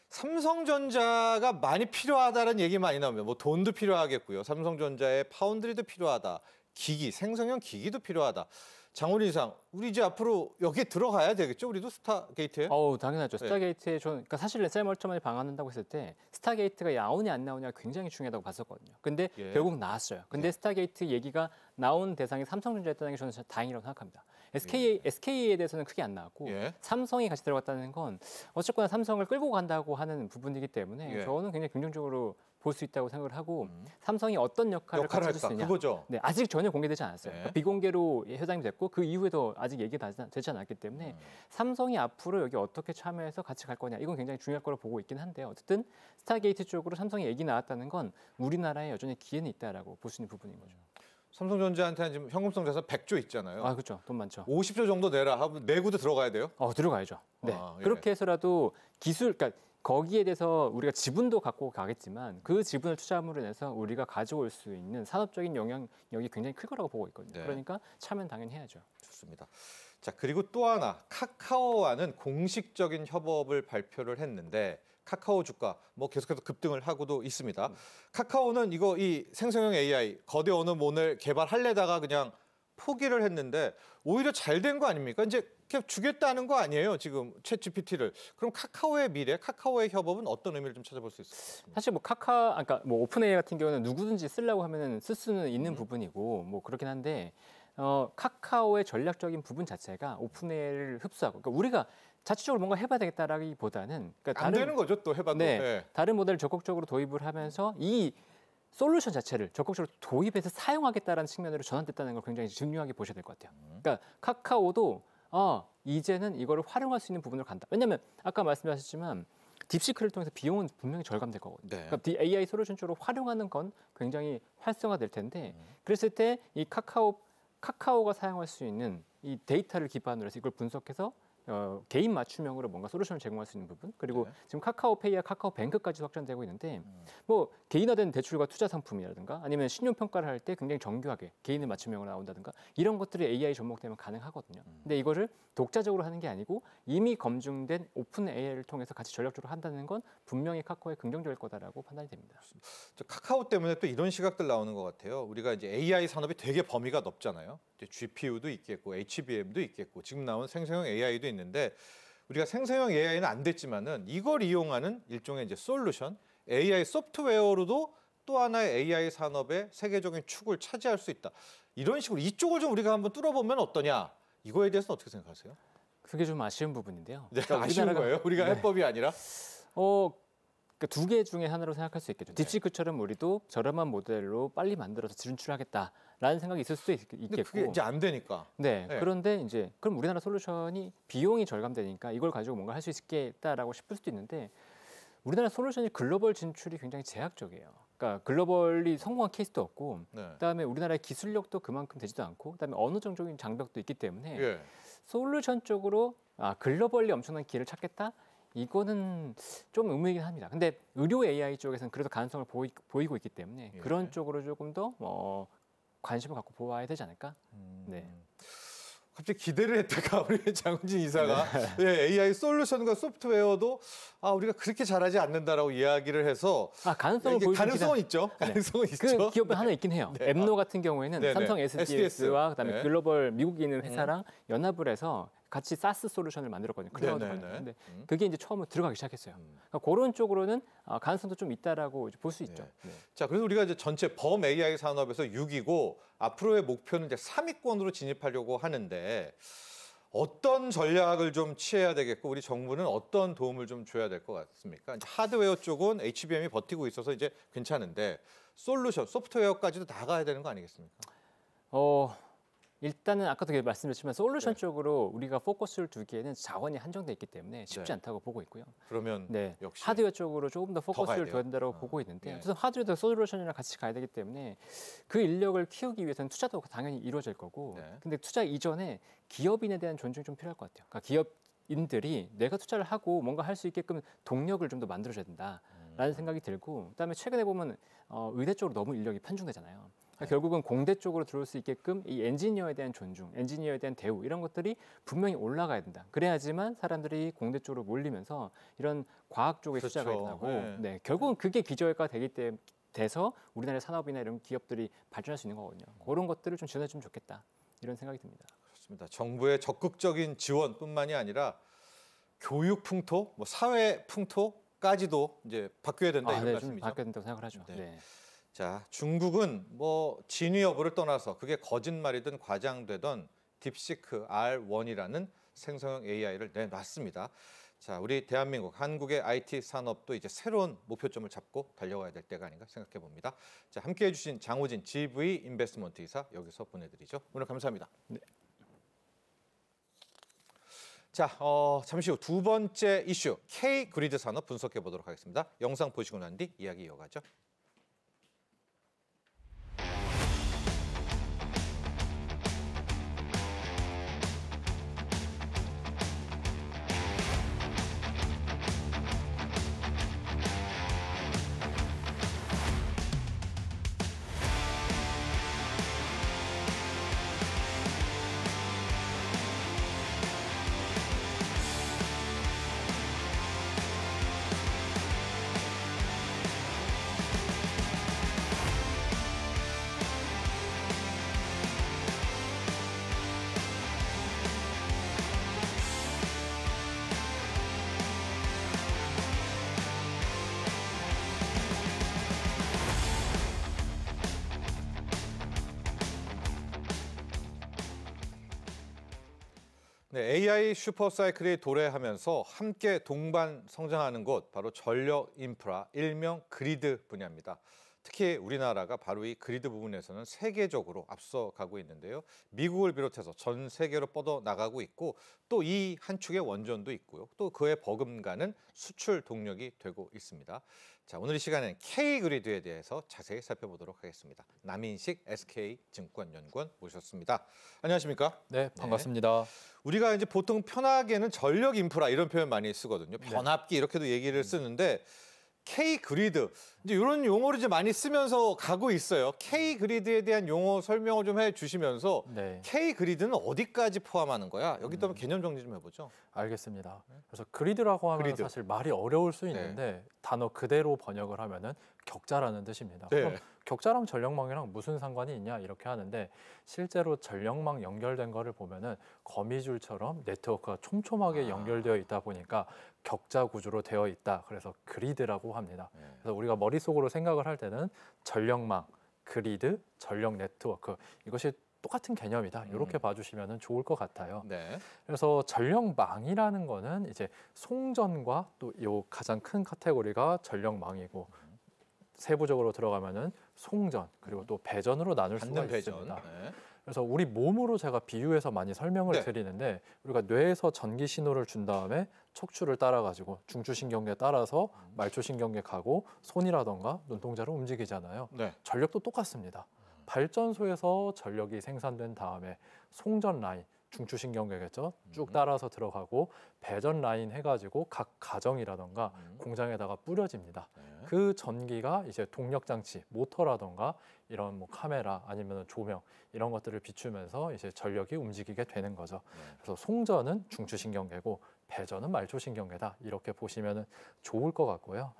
삼성전자가 많이 필요하다는 얘기 많이 나오면 뭐 돈도 필요하겠고요. 삼성전자의 파운드리도 필요하다. 기기, 생성형 기기도 필요하다. 장훈 이상, 우리 이제 앞으로 여기에 들어가야 되겠죠? 우리도 스타게이트에? 당연하죠. 스타게이트에 저는 그러니까 사실 셀 멀티만이 방한한다고 했을 때 스타게이트가 나오냐 안 나오냐가 굉장히 중요하다고 봤었거든요. 근데 예. 결국 나왔어요. 근데 스타게이트 얘기가 나온 대상이 삼성전자였다는 게 저는 진짜 다행이라고 생각합니다. SK에 대해서는 크게 안 나왔고 예. 삼성이 같이 들어갔다는 건 어쨌거나 삼성을 끌고 간다고 하는 부분이기 때문에 예. 저는 굉장히 긍정적으로 볼 수 있다고 생각을 하고 삼성이 어떤 역할을 역할을 가질 수 할까? 있냐. 그거죠. 네, 아직 전혀 공개되지 않았어요. 네. 그러니까 비공개로 회장이 됐고 그 이후에도 아직 얘기가 되지 않았기 때문에 삼성이 앞으로 여기 어떻게 참여해서 같이 갈 거냐 이건 굉장히 중요할 거로 보고 있긴 한데요. 어쨌든 스타게이트 쪽으로 삼성이 얘기 나왔다는 건 우리나라에 여전히 기회는 있다라고 볼 수 있는 부분인 거죠. 삼성전자한테는 지금 현금성 자산 100조 있잖아요. 그렇죠. 돈 많죠. 50조 정도 내라 하면 내구도 들어가야 돼요? 들어가야죠. 네. 예. 그렇게 해서라도 그러니까 거기에 대해서 우리가 지분도 갖고 가겠지만 그 지분을 투자함으로 인해서 우리가 가져올 수 있는 산업적인 영향력이 굉장히 클 거라고 보고 있거든요. 네. 그러니까 참여는 당연히 해야죠. 좋습니다. 자, 그리고 또 하나 카카오와는 공식적인 협업을 발표를 했는데 카카오 주가 뭐 계속해서 급등을 하고도 있습니다. 카카오는 이 생성형 AI 거대 언어 모델 개발하려다가 그냥 포기를 했는데 오히려 잘 된 거 아닙니까? 이제 그냥 주겠다는 거 아니에요, 지금 챗 GPT를. 그럼 카카오의 미래, 카카오의 협업은 어떤 의미를 좀 찾아볼 수 있습니까? 사실 그러니까 뭐 오픈 AI 같은 경우는 누구든지 쓰려고 하면은 쓸 수는 있는 부분이고 뭐 그렇긴 한데 카카오의 전략적인 부분 자체가 오픈 AI를 흡수하고 그러니까 우리가 자체적으로 뭔가 해봐야 되겠다라기보다는 그러니까 안 되는 거죠, 또 해봐도. 다른 모델을 적극적으로 도입을 하면서 이 솔루션 자체를 적극적으로 도입해서 사용하겠다라는 측면으로 전환됐다는 걸 굉장히 중요하게 보셔야 될 것 같아요. 그러니까 카카오도 이제는 이거를 활용할 수 있는 부분으로 간다. 왜냐하면 아까 말씀하셨지만 딥시크를 통해서 비용은 분명히 절감될 거거든요. 네. 그러니까 AI 솔루션 쪽으로 활용하는 건 굉장히 활성화될 텐데 그랬을 때 이 카카오가 사용할 수 있는 이 데이터를 기반으로 해서 이걸 분석해서 개인 맞춤형으로 뭔가 솔루션을 제공할 수 있는 부분 그리고 네. 지금 카카오페이와 카카오뱅크까지 확장되고 있는데 뭐 개인화된 대출과 투자 상품이라든가 아니면 신용 평가를 할 때 굉장히 정교하게 개인을 맞춤형으로 나온다든가 이런 것들이 AI 접목되면 가능하거든요. 근데 이거를 독자적으로 하는 게 아니고 이미 검증된 오픈 AI를 통해서 같이 전략적으로 한다는 건 분명히 카카오에 긍정적일 거다라고 판단이 됩니다. 카카오 때문에 또 이런 시각들 나오는 것 같아요. 우리가 이제 AI 산업이 되게 범위가 넓잖아요. 이제 GPU도 있겠고 HBM도 있겠고 지금 나온 생성형 AI도 있는데 우리가 생성형 AI는 안 됐지만은 이걸 이용하는 일종의 이제 솔루션, AI 소프트웨어로도 또 하나의 AI 산업의 세계적인 축을 차지할 수 있다. 이런 식으로 이쪽을 좀 우리가 한번 뚫어보면 어떠냐? 이거에 대해서는 어떻게 생각하세요? 그게 좀 아쉬운 부분인데요. 네, 그러니까 아쉬운 거예요? 우리가 해법이 아니라? 그러니까 두 개 중에 하나로 생각할 수 있겠죠. 딥시크처럼 우리도 저렴한 모델로 빨리 만들어서 진출하겠다라는 생각이 있을 수도 근데 있겠고. 그게 이제 안 되니까. 네. 네. 그런데 이제 그럼 우리나라 솔루션이 비용이 절감되니까 이걸 가지고 뭔가 할 수 있겠다라고 싶을 수도 있는데 우리나라 솔루션이 글로벌 진출이 굉장히 제약적이에요. 그러니까 글로벌리 성공한 케이스도 없고 네. 그다음에 우리나라의 기술력도 그만큼 되지도 않고 그다음에 어느 정도적인 장벽도 있기 때문에 예. 솔루션 쪽으로 글로벌리 엄청난 기회를 찾겠다? 이거는 좀 의문이긴 합니다. 근데 의료 AI 쪽에서는 그래도 가능성을 보이고 있기 때문에 예. 그런 쪽으로 조금 더 관심을 갖고 보아야 되지 않을까? 네. 갑자기 기대를 했다가 우리 장훈진 이사가 예, AI 솔루션과 소프트웨어도 우리가 그렇게 잘하지 않는다라고 이야기를 해서 가능성을 이게 보이긴 가능성은 있죠. 가능성은 그 있죠. 기업이 하나 있긴 해요. 네. 엠노 같은 경우에는 네네. 삼성 SDS와 그다음에 네. 글로벌 미국에 있는 회사랑 연합을 해서 같이 사스 솔루션을 만들었거든요. 클라우드 네네네. 관련. 근데 그게 이제 처음으로 들어가기 시작했어요. 그러니까 그런 쪽으로는 가능성도 좀 있다라고 볼 수 있죠. 네. 자, 그래서 우리가 이제 전체 범 AI 산업에서 6위고 앞으로의 목표는 이제 3위권으로 진입하려고 하는데 어떤 전략을 좀 취해야 되겠고 우리 정부는 어떤 도움을 좀 줘야 될 것 같습니까? 이제 하드웨어 쪽은 HBM이 버티고 있어서 이제 괜찮은데 솔루션, 소프트웨어까지도 나가야 되는 거 아니겠습니까? 일단은 아까도 말씀드렸지만 솔루션 네. 쪽으로 우리가 포커스를 두기에는 자원이 한정돼 있기 때문에 쉽지 네. 않다고 보고 있고요. 그러면 네, 역시 하드웨어 쪽으로 조금 더 가야 포커스를 돼요? 둬야 된다고 보고 있는데 예. 그래서 하드웨어도 솔루션이랑 같이 가야 되기 때문에 그 인력을 키우기 위해서는 투자도 당연히 이루어질 거고 네. 근데 투자 이전에 기업인에 대한 존중이 좀 필요할 것 같아요. 그러니까 기업인들이 내가 투자를 하고 뭔가 할 수 있게끔 동력을 좀 더 만들어줘야 된다라는 생각이 들고 그다음에 최근에 보면 의대 쪽으로 너무 인력이 편중되잖아요. 그러니까 결국은 공대 쪽으로 들어올 수 있게끔 이 엔지니어에 대한 존중, 엔지니어에 대한 대우 이런 것들이 분명히 올라가야 된다. 그래야지만 사람들이 공대 쪽으로 몰리면서 이런 과학 쪽에 그렇죠. 투자가 일어나고 네. 네, 결국은 그게 기저효과가 되기 때문에 돼서 우리나라의 산업이나 이런 기업들이 발전할 수 있는 거거든요. 그런 것들을 좀 지원해 주면 좋겠다. 이런 생각이 듭니다. 그렇습니다. 정부의 적극적인 지원뿐만이 아니라 교육 풍토, 뭐 사회 풍토까지도 이제 바뀌어야 된다 이런 네, 좀 말씀이죠. 바뀌어야 된다고 생각을 하죠. 네. 네. 자, 중국은 뭐 진위 여부를 떠나서 그게 거짓말이든 과장되던 딥시크 R1이라는 생성형 AI를 내놨습니다. 자, 우리 대한민국, 한국의 IT 산업도 이제 새로운 목표점을 잡고 달려가야 될 때가 아닌가 생각해 봅니다. 자, 함께해 주신 장호진 GV 인베스트먼트 이사 여기서 보내드리죠. 오늘 감사합니다. 네. 자, 잠시 후 두 번째 이슈 K 그리드 산업 분석해 보도록 하겠습니다. 영상 보시고 난 뒤 이야기 이어가죠. 네, AI 슈퍼사이클이 도래하면서 함께 동반 성장하는 곳 바로 전력 인프라, 일명 그리드 분야입니다. 특히 우리나라가 바로 이 그리드 부분에서는 세계적으로 앞서가고 있는데요. 미국을 비롯해서 전 세계로 뻗어나가고 있고 또 이 한 축의 원전도 있고요. 또 그에 버금가는 수출 동력이 되고 있습니다. 자, 오늘 이 시간에는 K그리드에 대해서 자세히 살펴보도록 하겠습니다. 남인식 SK증권연구원 모셨습니다. 안녕하십니까? 네, 반갑습니다. 우리가 이제 보통 편하게는 전력 인프라 이런 표현 많이 쓰거든요. 변압기 이렇게도 얘기를 쓰는데 K 그리드 이제 이런 용어를 이제 많이 쓰면서 가고 있어요. K 그리드에 대한 용어 설명을 좀 해주시면서 네, K 그리드는 어디까지 포함하는 거야? 여기다 한번 개념 정리 좀 해보죠. 알겠습니다. 그래서 그리드라고 하면 그리드. 사실 말이 어려울 수 있는데 단어 그대로 번역을 하면은 격자라는 뜻입니다. 네. 그럼 격자랑 전력망이랑 무슨 상관이 있냐 이렇게 하는데 실제로 전력망 연결된 거를 보면은 거미줄처럼 네트워크가 촘촘하게 연결되어 있다 보니까 격자 구조로 되어 있다. 그래서 그리드라고 합니다. 그래서 우리가 머릿속으로 생각을 할 때는 전력망, 그리드, 전력 네트워크 이것이 똑같은 개념이다. 이렇게 봐주시면 좋을 것 같아요. 네. 그래서 전력망이라는 거는 이제 송전과 또 요 가장 큰 카테고리가 전력망이고 세부적으로 들어가면은 송전 그리고 또 배전으로 나눌 수가 받는 배전. 있습니다. 네. 그래서 우리 몸으로 제가 비유해서 많이 설명을 네. 드리는데 우리가 뇌에서 전기 신호를 준 다음에 척추를 따라가지고 중추신경계에 따라서 말초신경계 가고 손이라던가 눈동자를 움직이잖아요. 네. 전력도 똑같습니다. 발전소에서 전력이 생산된 다음에 송전 라인, 중추신경계겠죠. 쭉 따라서 들어가고 배전 라인 해가지고 각 가정이라던가 공장에다가 뿌려집니다. 네. 그 전기가 이제 동력 장치, 모터라던가 이런 뭐 카메라 아니면 조명 이런 것들을 비추면서 이제 전력이 움직이게 되는 거죠. 그래서 송전은 중추신경계고 배전은 말초신경계다. 이렇게 보시면 좋을 것 같고요.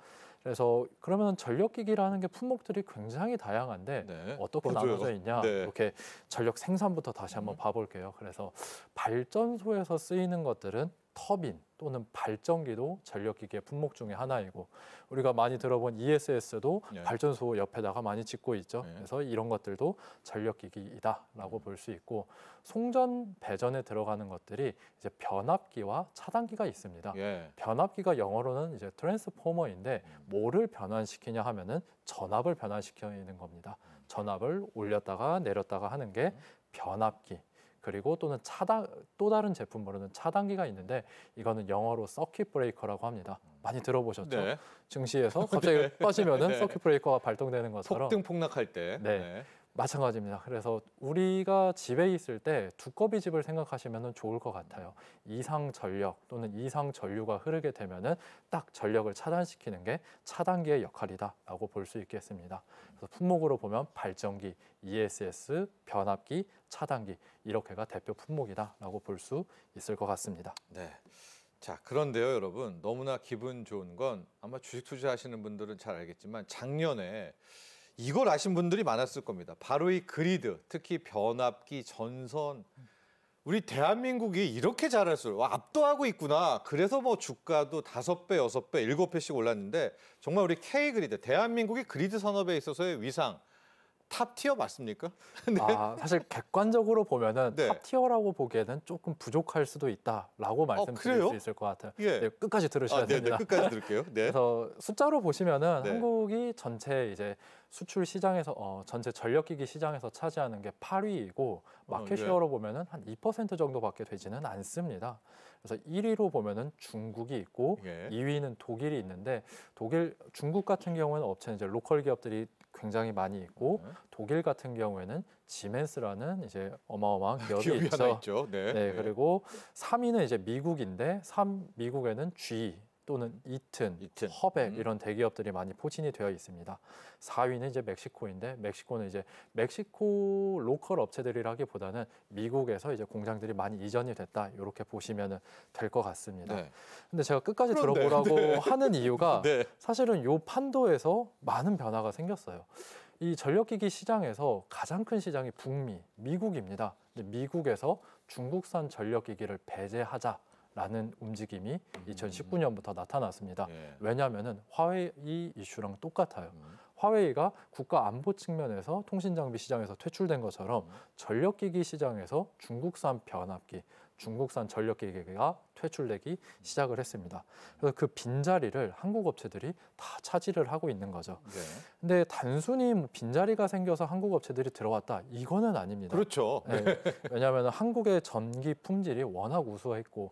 그래서 그러면 전력기기라는 게 품목들이 굉장히 다양한데 네. 어떻게 맞아요. 나눠져 있냐 네. 이렇게 전력 생산부터 다시 한번 봐볼게요. 그래서 발전소에서 쓰이는 것들은 터빈 또는 발전기도 전력기기의 품목 중에 하나이고 우리가 많이 들어본 ESS도 네. 발전소 옆에다가 많이 짓고 있죠. 네. 그래서 이런 것들도 전력기기이다라고 볼 수 있고 송전 배전에 들어가는 것들이 이제 변압기와 차단기가 있습니다. 예. 변압기가 영어로는 이제 트랜스포머인데 뭐를 변환시키냐 하면은 전압을 변환시키는 겁니다. 전압을 올렸다가 내렸다가 하는 게 변압기. 그리고 또는 차단 또 다른 제품으로는 차단기가 있는데 이거는 영어로 서킷 브레이커라고 합니다. 많이 들어보셨죠? 네. 증시에서 갑자기 빠지면은 네. 서킷 브레이커가 발동되는 것처럼 폭등 폭락할 때. 네. 마찬가지입니다. 그래서 우리가 집에 있을 때 두꺼비 집을 생각하시면 좋을 것 같아요. 이상 전력 또는 이상 전류가 흐르게 되면은 딱 전력을 차단시키는 게 차단기의 역할이다라고 볼 수 있겠습니다. 그래서 품목으로 보면 발전기, ESS, 변압기, 차단기 이렇게가 대표 품목이다라고 볼 수 있을 것 같습니다. 네. 자, 그런데요, 여러분. 너무나 기분 좋은 건 아마 주식 투자하시는 분들은 잘 알겠지만 작년에 이걸 아신 분들이 많았을 겁니다. 바로 이 그리드, 특히 변압기, 전선. 우리 대한민국이 이렇게 잘할수록 압도하고 있구나. 그래서 뭐 주가도 5배, 6배, 7배씩 올랐는데 정말 우리 K그리드, 대한민국이 그리드 산업에 있어서의 위상 탑티어 맞습니까? 네. 사실 객관적으로 보면은 네. 탑티어라고 보기에는 조금 부족할 수도 있다라고 말씀드릴 그래요? 수 있을 것 같아요. 예. 네, 끝까지 들으셔야 네, 됩니다. 끝까지 들을게요. 네. 그래서 숫자로 보시면은 네. 한국이 전체 이제 수출 시장에서 전체 전력기기 시장에서 차지하는 게 8위이고 마켓쉐어로 보면은 한 2% 정도밖에 되지는 않습니다. 그래서 1위로 보면은 중국이 있고 예. 2위는 독일이 있는데 중국 같은 경우는 업체는 이제 로컬 기업들이 굉장히 많이 있고 독일 같은 경우에는 지멘스라는 이제 어마어마한 기업이 기업이 있죠. 하나 있죠. 네. 네, 그리고 3위는 이제 미국인데 미국에는 GE 또는 이튼, 허백 이런 대기업들이 많이 포진이 되어 있습니다. 4위는 이제 멕시코인데 멕시코는 이제 멕시코 로컬 업체들이라기보다는 미국에서 이제 공장들이 많이 이전이 됐다 이렇게 보시면 될 것 같습니다. 네. 근데 제가 끝까지 그런데, 들어보라고 네. 하는 이유가 네. 사실은 요 판도에서 많은 변화가 생겼어요. 이 전력기기 시장에서 가장 큰 시장이 북미, 미국입니다. 근데 미국에서 중국산 전력기기를 배제하자라는 움직임이 2019년부터 나타났습니다. 예. 왜냐하면은 화웨이 이슈랑 똑같아요. 화웨이가 국가 안보 측면에서 통신 장비 시장에서 퇴출된 것처럼 전력기기 시장에서 중국산 변압기, 중국산 전력기기가 퇴출되기 시작을 했습니다. 그래서 그 빈자리를 한국 업체들이 다 차지를 하고 있는 거죠. 네. 근데 단순히 뭐 빈자리가 생겨서 한국 업체들이 들어왔다 이거는 아닙니다. 그렇죠. 네. 왜냐하면 한국의 전기 품질이 워낙 우수했고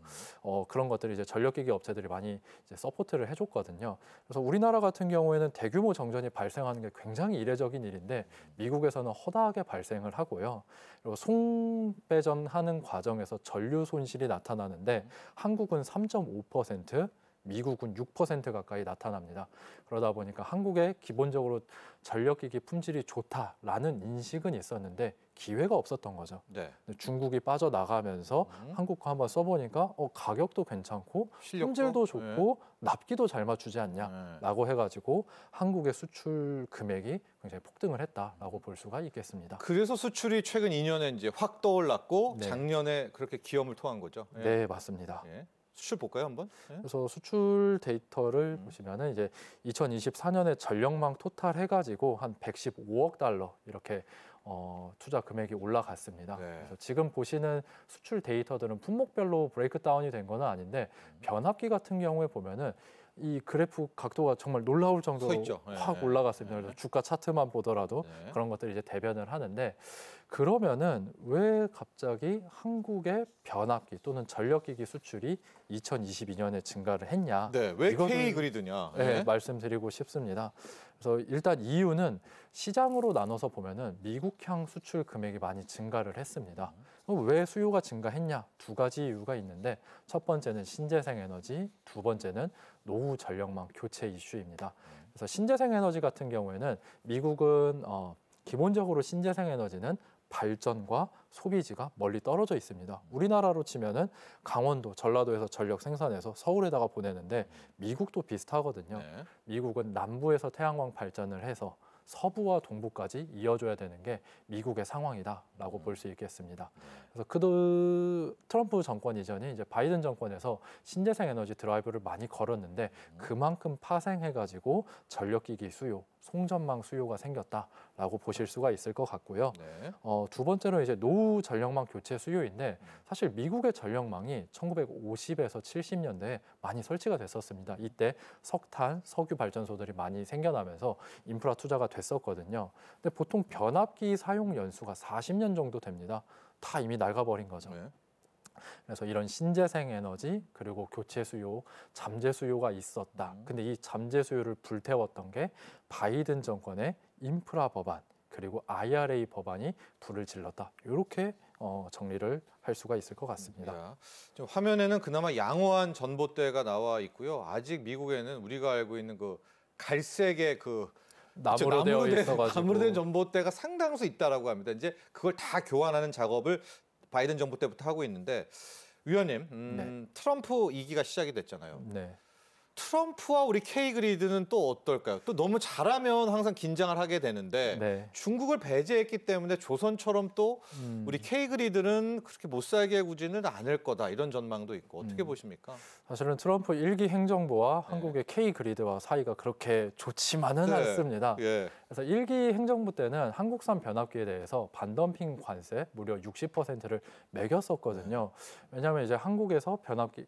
그런 것들이 이제 전력기기 업체들이 많이 이제 서포트를 해줬거든요. 그래서 우리나라 같은 경우에는 대규모 정전이 발생하는 게 굉장히 이례적인 일인데 미국에서는 허다하게 발생을 하고요. 그리고 송배전하는 과정에서 전류 손실이 나타나는데 한국은 3.5%, 미국은 6% 가까이 나타납니다. 그러다 보니까 한국에 기본적으로 전력기기 품질이 좋다라는 인식은 있었는데 기회가 없었던 거죠. 네. 근데 중국이 빠져나가면서 한국 거 한번 써보니까 가격도 괜찮고 실력도? 품질도 좋고 납기도 잘 맞추지 않냐라고 해가지고 한국의 수출 금액이 굉장히 폭등을 했다라고 볼 수가 있겠습니다. 그래서 수출이 최근 2년에 이제 확 떠올랐고 네. 작년에 그렇게 기염을 토한 거죠. 예. 네, 맞습니다. 예. 수출 볼까요 한번? 네. 그래서 수출 데이터를 보시면은 이제 2024년에 전력망 토탈 해가지고 한 115억 달러 이렇게 투자 금액이 올라갔습니다. 네. 그래서 지금 보시는 수출 데이터들은 품목별로 브레이크다운이 된 건 아닌데 변압기 같은 경우에 보면은 이 그래프 각도가 정말 놀라울 정도로 서 있죠. 네, 확 네. 올라갔습니다. 그래서 주가 차트만 보더라도 네. 그런 것들이 이제 대변을 하는데 그러면은 왜 갑자기 한국의 변압기 또는 전력기기 수출이 2022년에 증가를 했냐? 네, 왜 이거를- K 그리드냐? 네, 말씀드리고 싶습니다. 그래서 일단 이유는 시장으로 나눠서 보면은 미국향 수출 금액이 많이 증가를 했습니다. 그럼 왜 수요가 증가했냐? 두 가지 이유가 있는데 첫 번째는 신재생 에너지, 두 번째는 노후 전력망 교체 이슈입니다. 그래서 신재생 에너지 같은 경우에는 미국은 기본적으로 신재생 에너지는 발전과 소비지가 멀리 떨어져 있습니다. 우리나라로 치면은 강원도, 전라도에서 전력 생산해서 서울에다가 보내는데 미국도 비슷하거든요. 네. 미국은 남부에서 태양광 발전을 해서 서부와 동부까지 이어줘야 되는 게 미국의 상황이다라고 볼 수 있겠습니다. 그래서 트럼프 정권 이전에 이제 바이든 정권에서 신재생 에너지 드라이브를 많이 걸었는데 그만큼 파생해가지고 전력기기 수요, 송전망 수요가 생겼다라고 보실 수가 있을 것 같고요. 네. 두 번째로 이제 노후 전력망 교체 수요인데 사실 미국의 전력망이 1950에서 70년대에 많이 설치가 됐었습니다. 이때 석탄, 석유 발전소들이 많이 생겨나면서 인프라 투자가 됐었거든요. 근데 보통 변압기 사용 연수가 40년 정도 됩니다. 다 이미 낡아버린 거죠. 네. 그래서 이런 신재생 에너지 그리고 교체 수요, 잠재 수요가 있었다. 근데 이 잠재 수요를 불태웠던 게 바이든 정권의 인프라 법안 그리고 IRA 법안이 불을 질렀다. 이렇게 정리를 할 수가 있을 것 같습니다. 자, 지금 화면에는 그나마 양호한 전봇대가 나와 있고요. 아직 미국에는 우리가 알고 있는 그 갈색의 그 나무로 되어 있어가지고 나무로 된 전봇대가 상당수 있다라고 합니다. 이제 그걸 다 교환하는 작업을 바이든 정부 때부터 하고 있는데 위원님, 트럼프 2기가 시작이 됐잖아요. 네. 트럼프와 우리 K-그리드는 또 어떨까요? 또 너무 잘하면 항상 긴장을 하게 되는데 네. 중국을 배제했기 때문에 조선처럼 또 우리 K-그리드는 그렇게 못 살게 구지는 않을 거다 이런 전망도 있고 어떻게 보십니까? 사실은 트럼프 1기 행정부와 한국의 K-그리드와 사이가 그렇게 좋지만은 네. 않습니다. 예. 그래서 1기 행정부 때는 한국산 변압기에 대해서 반덤핑 관세 무려 60%를 매겼었거든요. 왜냐하면 이제 한국에서 변압기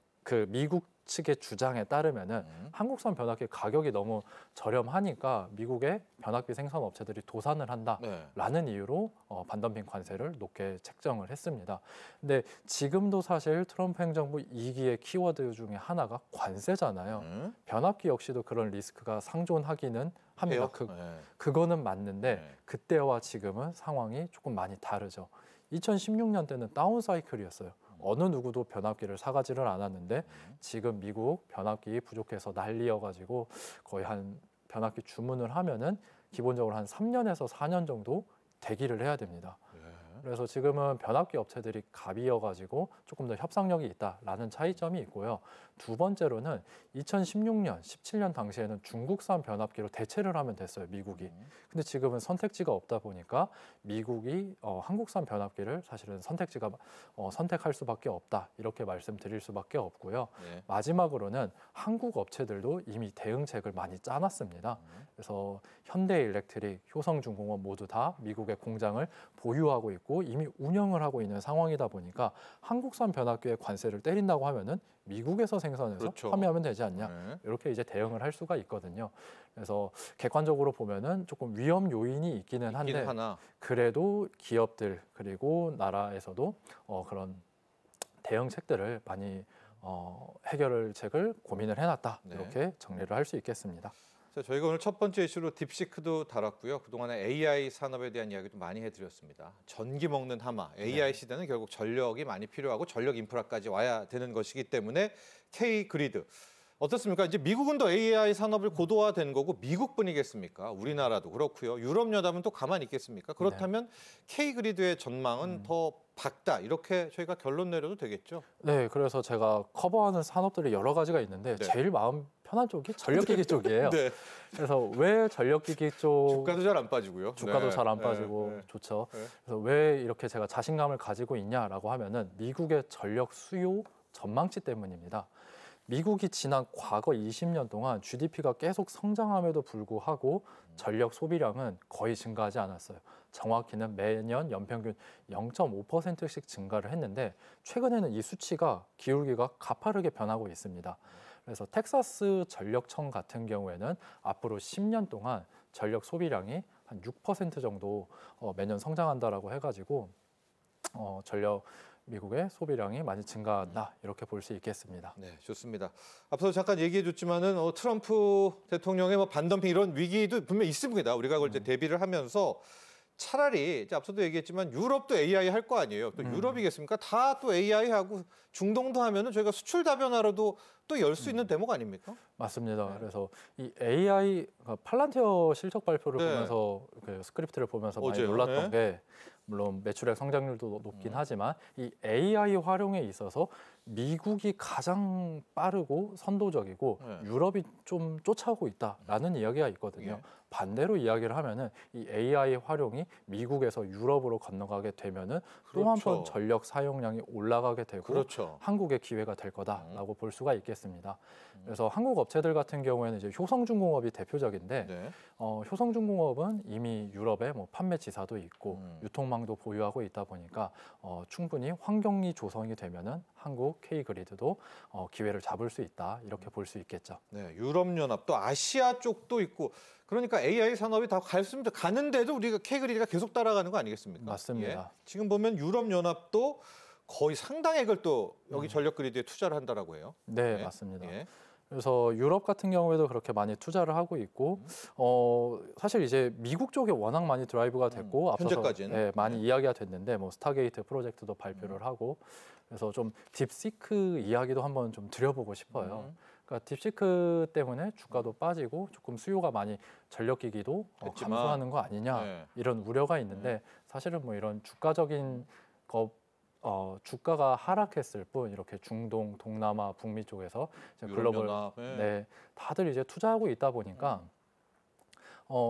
미국 측의 주장에 따르면은 한국산 변압기 가격이 너무 저렴하니까 미국의 변압기 생산 업체들이 도산을 한다라는 네. 이유로 반덤핑 관세를 높게 책정을 했습니다. 근데 지금도 사실 트럼프 행정부 2기의 키워드 중에 하나가 관세잖아요. 변압기 역시도 그런 리스크가 상존하기는 합니다. 해요? 그거는 맞는데 네. 그때와 지금은 상황이 조금 많이 다르죠. 2016년 때는 다운 사이클이었어요. 어느 누구도 변압기를 사가지를 않았는데 지금 미국 변압기 부족해서 난리여가지고 거의 한 변압기 주문을 하면은 기본적으로 한 3년에서 4년 정도 대기를 해야 됩니다. 그래서 지금은 변압기 업체들이 갑이어가지고 조금 더 협상력이 있다라는 차이점이 있고요. 두 번째로는 2016년, 17년 당시에는 중국산 변압기로 대체를 하면 됐어요, 미국이. 근데 지금은 선택지가 없다 보니까 미국이 한국산 변압기를 사실은 선택할 수밖에 없다. 이렇게 말씀드릴 수밖에 없고요. 네. 마지막으로는 한국 업체들도 이미 대응책을 많이 짜놨습니다. 그래서 현대일렉트릭, 효성중공업 모두 다 미국의 공장을 보유하고 있고 이미 운영을 하고 있는 상황이다 보니까 한국산 변압기의 관세를 때린다고 하면은 미국에서 생산해서 그렇죠. 판매하면 되지 않냐. 네. 이렇게 이제 대응을 할 수가 있거든요. 그래서 객관적으로 보면은 조금 위험 요인이 있기는 한데 있긴 하나. 그래도 기업들 그리고 나라에서도 그런 대응책들을 많이 해결책을 고민을 해놨다. 네. 이렇게 정리를 할 수 있겠습니다. 자, 저희가 오늘 첫 번째 이슈로 딥시크도 다뤘고요. 그동안에 AI 산업에 대한 이야기도 많이 해드렸습니다. 전기 먹는 하마, AI 시대는 결국 전력이 많이 필요하고 전력 인프라까지 와야 되는 것이기 때문에 K-그리드. 어떻습니까? 이제 미국은 더 AI 산업을 고도화된 거고 미국뿐이겠습니까? 우리나라도 그렇고요. 유럽 여담은 또 가만히 있겠습니까? 그렇다면 K-그리드의 전망은 더 밝다. 이렇게 저희가 결론 내려도 되겠죠? 네, 그래서 제가 커버하는 산업들이 여러 가지가 있는데 네. 제일 마음 편한 쪽이 전력기기 쪽이에요. 네. 그래서 왜 전력기기 쪽 주가도 잘 안 빠지고요. 주가도 네. 잘 안 네. 빠지고 네. 좋죠. 네. 그래서 왜 이렇게 제가 자신감을 가지고 있냐라고 하면은 미국의 전력 수요 전망치 때문입니다. 미국이 지난 과거 20년 동안 GDP가 계속 성장함에도 불구하고 전력 소비량은 거의 증가하지 않았어요. 정확히는 매년 연평균 0.5%씩 증가를 했는데 최근에는 이 수치가 기울기가 가파르게 변하고 있습니다. 그래서 텍사스 전력청 같은 경우에는 앞으로 10년 동안 전력 소비량이 한 6% 정도 매년 성장한다라고 해가지고 미국의 소비량이 많이 증가한다 이렇게 볼 수 있겠습니다. 네, 좋습니다. 앞서 잠깐 얘기해줬지만은 트럼프 대통령의 반덤핑 이런 위기도 분명 있습니다. 우리가 그걸 이제 대비를 하면서 차라리 이제 앞서도 얘기했지만 유럽도 AI 할 거 아니에요. 또 유럽이겠습니까? 다 또 AI 하고 중동도 하면은 저희가 수출 다변화로도 또 열 수 있는 대목 아닙니까? 맞습니다. 네. 그래서 이 AI 팔란티어 실적 발표를 네. 보면서 그 스크립트를 보면서 많이 어제요? 놀랐던 네. 게 물론 매출액 성장률도 높긴 하지만 이 AI 활용에 있어서 미국이 가장 빠르고 선도적이고 네. 유럽이 좀 쫓아오고 있다라는 이야기가 있거든요. 예. 반대로 이야기를 하면은 이 AI 활용이 미국에서 유럽으로 건너가게 되면은 또 한 번 그렇죠. 전력 사용량이 올라가게 되고 그렇죠. 한국의 기회가 될 거다라고 볼 수가 있겠습니다. 그래서 한국 업체들 같은 경우에는 이제 효성중공업이 대표적인데 네. 효성중공업은 이미 유럽에 판매 지사도 있고 유통망도 보유하고 있다 보니까 충분히 환경이 조성이 되면은 한국 K그리드도 기회를 잡을 수 있다 이렇게 볼 수 있겠죠. 네, 유럽연합 또 아시아 쪽도 있고 그러니까 AI 산업이 다 가는데도 우리가 K그리드가 계속 따라가는 거 아니겠습니까? 맞습니다. 예. 지금 보면 유럽연합도 거의 상당액을 또 여기 전력그리드에 투자를 한다라고 해요. 네, 예. 맞습니다. 예. 그래서 유럽 같은 경우에도 그렇게 많이 투자를 하고 있고 사실 이제 미국 쪽에 워낙 많이 드라이브가 됐고 앞서서 현재까지는. 많이 이야기가 됐는데 스타게이트 프로젝트도 발표를 하고 그래서 좀 딥시크 이야기도 한번 좀 드려보고 싶어요. 그러니까 딥시크 때문에 주가도 빠지고 조금 수요가 많이 전력기기도 됐지만, 감소하는 거 아니냐 네. 이런 우려가 있는데 사실은 이런 주가적인 주가가 하락했을 뿐 이렇게 중동, 동남아, 북미 쪽에서 이제 글로벌 유럽연합, 예. 네, 다들 이제 투자하고 있다 보니까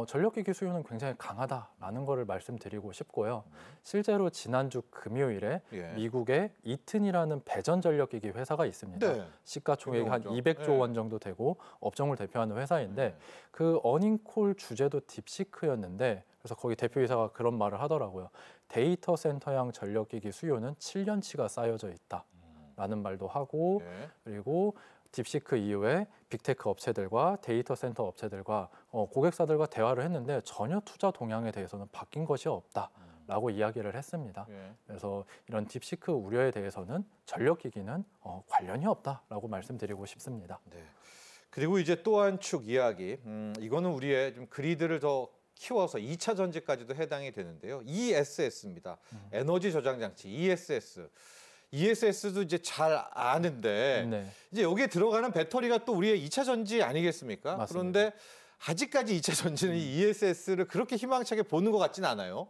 전력기기 수요는 굉장히 강하다라는 거를 말씀드리고 싶고요. 실제로 지난주 금요일에 예. 미국의 이튼이라는 배전 전력기기 회사가 있습니다. 네. 시가총액이 한 유명하죠. 200조 네. 원 정도 되고 업종을 대표하는 회사인데 네. 그 어닝콜 주제도 딥시크였는데 그래서 거기 대표이사가 그런 말을 하더라고요. 데이터 센터형 전력기기 수요는 7년치가 쌓여져 있다라는 말도 하고 예. 그리고 딥시크 이후에 빅테크 업체들과 데이터 센터 업체들과 고객사들과 대화를 했는데 전혀 투자 동향에 대해서는 바뀐 것이 없다라고 이야기를 했습니다. 예. 그래서 이런 딥시크 우려에 대해서는 전력기기는 관련이 없다라고 말씀드리고 싶습니다. 네. 그리고 이제 또 한 축 이야기. 이거는 우리의 좀 그리드를 더 키워서 2차 전지까지도 해당이 되는데요. ESS입니다. 에너지 저장 장치 ESS. ESS도 이제 잘 아는데 네. 이제 여기에 들어가는 배터리가 또 우리의 2차 전지 아니겠습니까? 맞습니다. 그런데 아직까지 2차 전지는 이 ESS를 그렇게 희망차게 보는 것 같지는 않아요.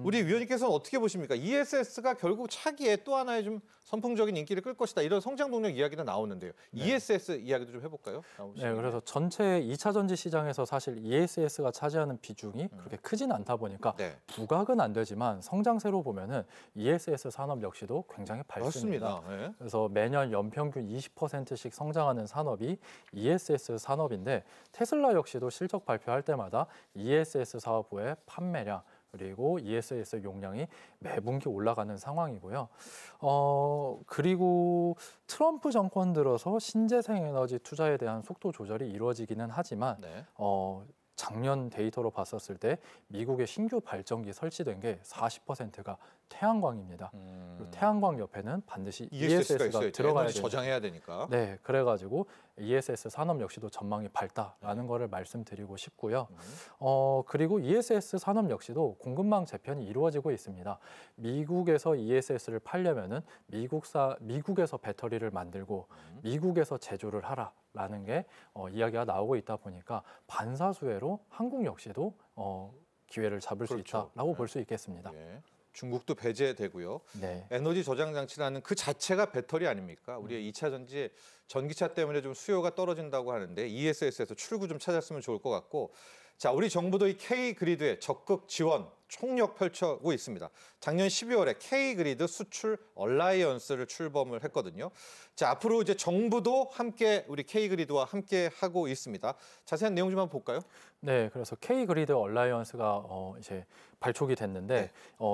우리 위원님께서는 어떻게 보십니까? ESS가 결국 차기에 또 하나의 좀 선풍적인 인기를 끌 것이다. 이런 성장 동력 이야기도 나오는데요. ESS 이야기도 좀 해볼까요? 네, 그래서 전체 2차 전지 시장에서 사실 ESS가 차지하는 비중이 그렇게 크진 않다 보니까 네. 부각은 안 되지만 성장세로 보면은 ESS 산업 역시도 굉장히 밝습니다. 맞습니다. 네. 그래서 매년 연평균 20%씩 성장하는 산업이 ESS 산업인데 테슬라 역시도 실적 발표할 때마다 ESS 사업부의 판매량 그리고 ESS 용량이 매분기 올라가는 상황이고요. 그리고 트럼프 정권 들어서 신재생 에너지 투자에 대한 속도 조절이 이루어지기는 하지만 네. 작년 데이터로 봤었을 때 미국의 신규 발전기 설치된 게 40%가 태양광입니다. 그리고 태양광 옆에는 반드시 ESS가 ESS가 있어요. 들어가야 에너지 되는 저장해야 되니까. 네, 그래가지고 ESS 산업 역시도 전망이 밝다라는 거를 말씀드리고 싶고요. 그리고 ESS 산업 역시도 공급망 재편이 이루어지고 있습니다. 미국에서 ESS를 팔려면은 미국에서 배터리를 만들고 미국에서 제조를 하라라는 게 이야기가 나오고 있다 보니까 반사수혜로 한국 역시도 기회를 잡을 수 그렇죠. 있다라고 네. 볼 수 있겠습니다. 예. 중국도 배제되고요. 네. 에너지 저장 장치라는 그 자체가 배터리 아닙니까? 우리의 2차 전지 전기차 때문에 좀 수요가 떨어진다고 하는데 ESS에서 출구 좀 찾았으면 좋을 것 같고 자, 우리 정부도 이 K그리드에 적극 지원, 총력 펼쳐고 있습니다. 작년 12월에 K-그리드 수출 얼라이언스를 출범을 했거든요. 자, 앞으로 이제 정부도 함께 우리 K-그리드와 함께 하고 있습니다. 자세한 내용 좀 한번 볼까요? 네, 그래서 K-그리드 얼라이언스가 이제 발족이 됐는데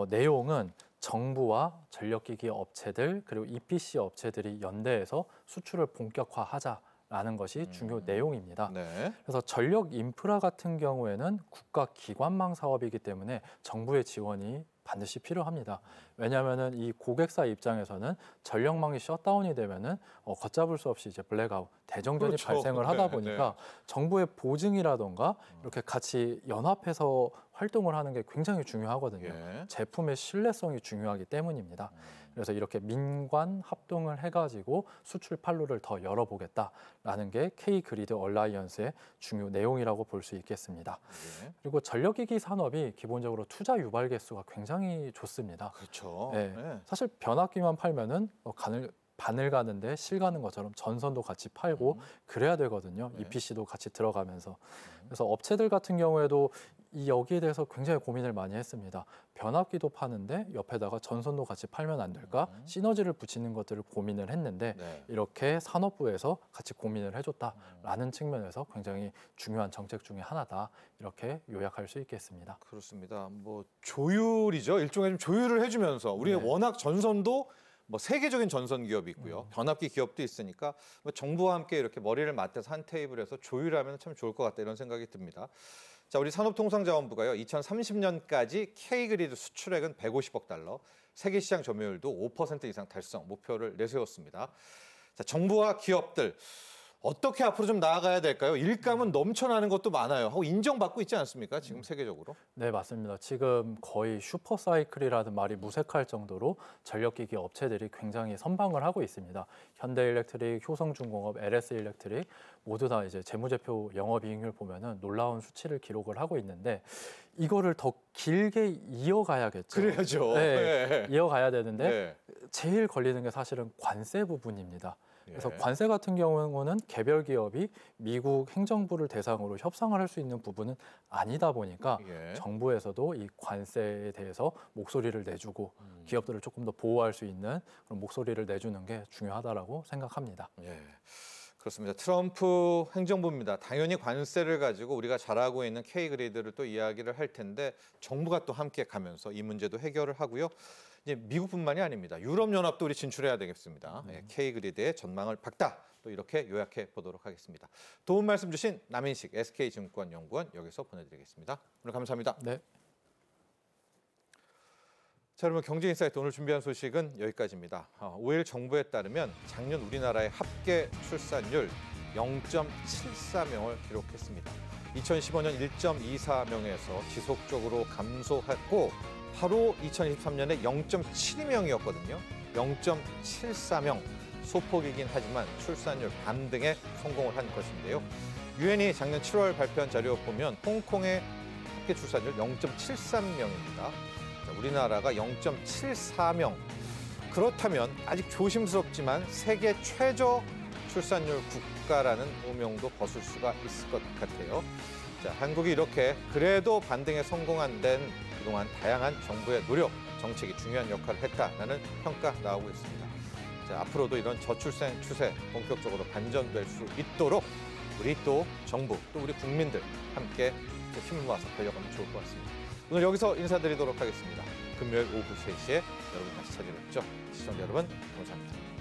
내용은 정부와 전력기기 업체들 그리고 EPC 업체들이 연대해서 수출을 본격화하자라는 것이 중요 내용입니다. 네. 그래서 전력 인프라 같은 경우에는 국가 기관망 사업이기 때문에 정부의 지원이 반드시 필요합니다. 왜냐하면은 이 고객사 입장에서는 전력망이 셧다운이 되면은 걷잡을 수 없이 이제 블랙아웃, 대정전이 그렇죠. 발생을 하다 네, 보니까 정부의 보증이라던가 이렇게 같이 연합해서 활동을 하는 게 굉장히 중요하거든요. 예. 제품의 신뢰성이 중요하기 때문입니다. 그래서 이렇게 민관 합동을 해가지고 수출 판로를 더 열어보겠다라는 게 K-그리드 얼라이언스의 중요 내용이라고 볼 수 있겠습니다. 예. 그리고 전력기기 산업이 기본적으로 투자 유발 개수가 굉장히 좋습니다. 그렇죠. 네. 네. 사실 변압기만 팔면은 바늘 가는데 실 가는 것처럼 전선도 같이 팔고 그래야 되거든요. 네. EPC도 같이 들어가면서. 그래서 업체들 같은 경우에도 여기에 대해서 굉장히 고민을 많이 했습니다. 변압기도 파는데 옆에다가 전선도 같이 팔면 안 될까? 시너지를 붙이는 것들을 고민을 했는데 네. 이렇게 산업부에서 같이 고민을 해줬다라는 측면에서 굉장히 중요한 정책 중에 하나다. 이렇게 요약할 수 있겠습니다. 그렇습니다. 뭐 조율이죠. 일종의 좀 조율을 해주면서 우리 네. 워낙 전선도 뭐 세계적인 전선 기업이 있고요. 변압기 기업도 있으니까 뭐 정부와 함께 이렇게 머리를 맞대서 한 테이블에서 조율하면 참 좋을 것 같다 이런 생각이 듭니다. 자, 우리 산업통상자원부가요. 2030년까지 K-그리드 수출액은 150억 달러, 세계 시장 점유율도 5% 이상 달성 목표를 내세웠습니다. 자, 정부와 기업들 어떻게 앞으로 좀 나아가야 될까요? 일감은 넘쳐나는 것도 많아요. 하고 인정받고 있지 않습니까? 지금 세계적으로. 네, 맞습니다. 지금 거의 슈퍼사이클이라는 말이 무색할 정도로 전력기기 업체들이 굉장히 선방을 하고 있습니다. 현대일렉트릭, 효성중공업, LS일렉트릭 모두 다 이제 재무제표 영업이익률 보면은 놀라운 수치를 기록을 하고 있는데 이거를 더 길게 이어가야겠죠. 그래야죠. 네, 네. 이어가야 되는데 네. 제일 걸리는 게 사실은 관세 부분입니다. 그래서 예. 관세 같은 경우는 개별 기업이 미국 행정부를 대상으로 협상을 할 수 있는 부분은 아니다 보니까 예. 정부에서도 이 관세에 대해서 목소리를 내주고 기업들을 조금 더 보호할 수 있는 그런 목소리를 내주는 게 중요하다라고 생각합니다. 예. 그렇습니다. 트럼프 행정부입니다. 당연히 관세를 가지고 우리가 잘하고 있는 K-그리드를 또 이야기를 할 텐데 정부가 또 함께 가면서 이 문제도 해결을 하고요. 이제 미국뿐만이 아닙니다. 유럽연합도 우리 진출해야 되겠습니다. 예, K-그리드의 전망을 박다. 또 이렇게 요약해 보도록 하겠습니다. 도움 말씀 주신 남인식 SK증권연구원 여기서 보내드리겠습니다. 오늘 감사합니다. 네. 자, 여러분 경제인사이트 오늘 준비한 소식은 여기까지입니다. 5일 정부에 따르면 작년 우리나라의 합계 출산율 0.74명을 기록했습니다. 2015년 1.24명에서 지속적으로 감소했고 바로 2023년에 0.72명이었거든요. 0.74명. 소폭이긴 하지만 출산율 반등에 성공을 한 것인데요. 유엔이 작년 7월 발표한 자료 보면 홍콩의 합계 출산율 0.73명입니다. 우리나라가 0.74명. 그렇다면 아직 조심스럽지만 세계 최저 출산율 국가라는 오명도 벗을 수가 있을 것 같아요. 자, 한국이 이렇게 그래도 반등에 성공한 데는 그동안 다양한 정부의 노력, 정책이 중요한 역할을 했다라는 평가 나오고 있습니다. 자, 앞으로도 이런 저출산 추세 본격적으로 반전될 수 있도록 우리 또 정부, 또 우리 국민들 함께 힘을 모아서 달려가면 좋을 것 같습니다. 오늘 여기서 인사드리도록 하겠습니다. 금요일 오후 3시에 여러분 다시 찾아뵙죠. 시청자 여러분 감사합니다.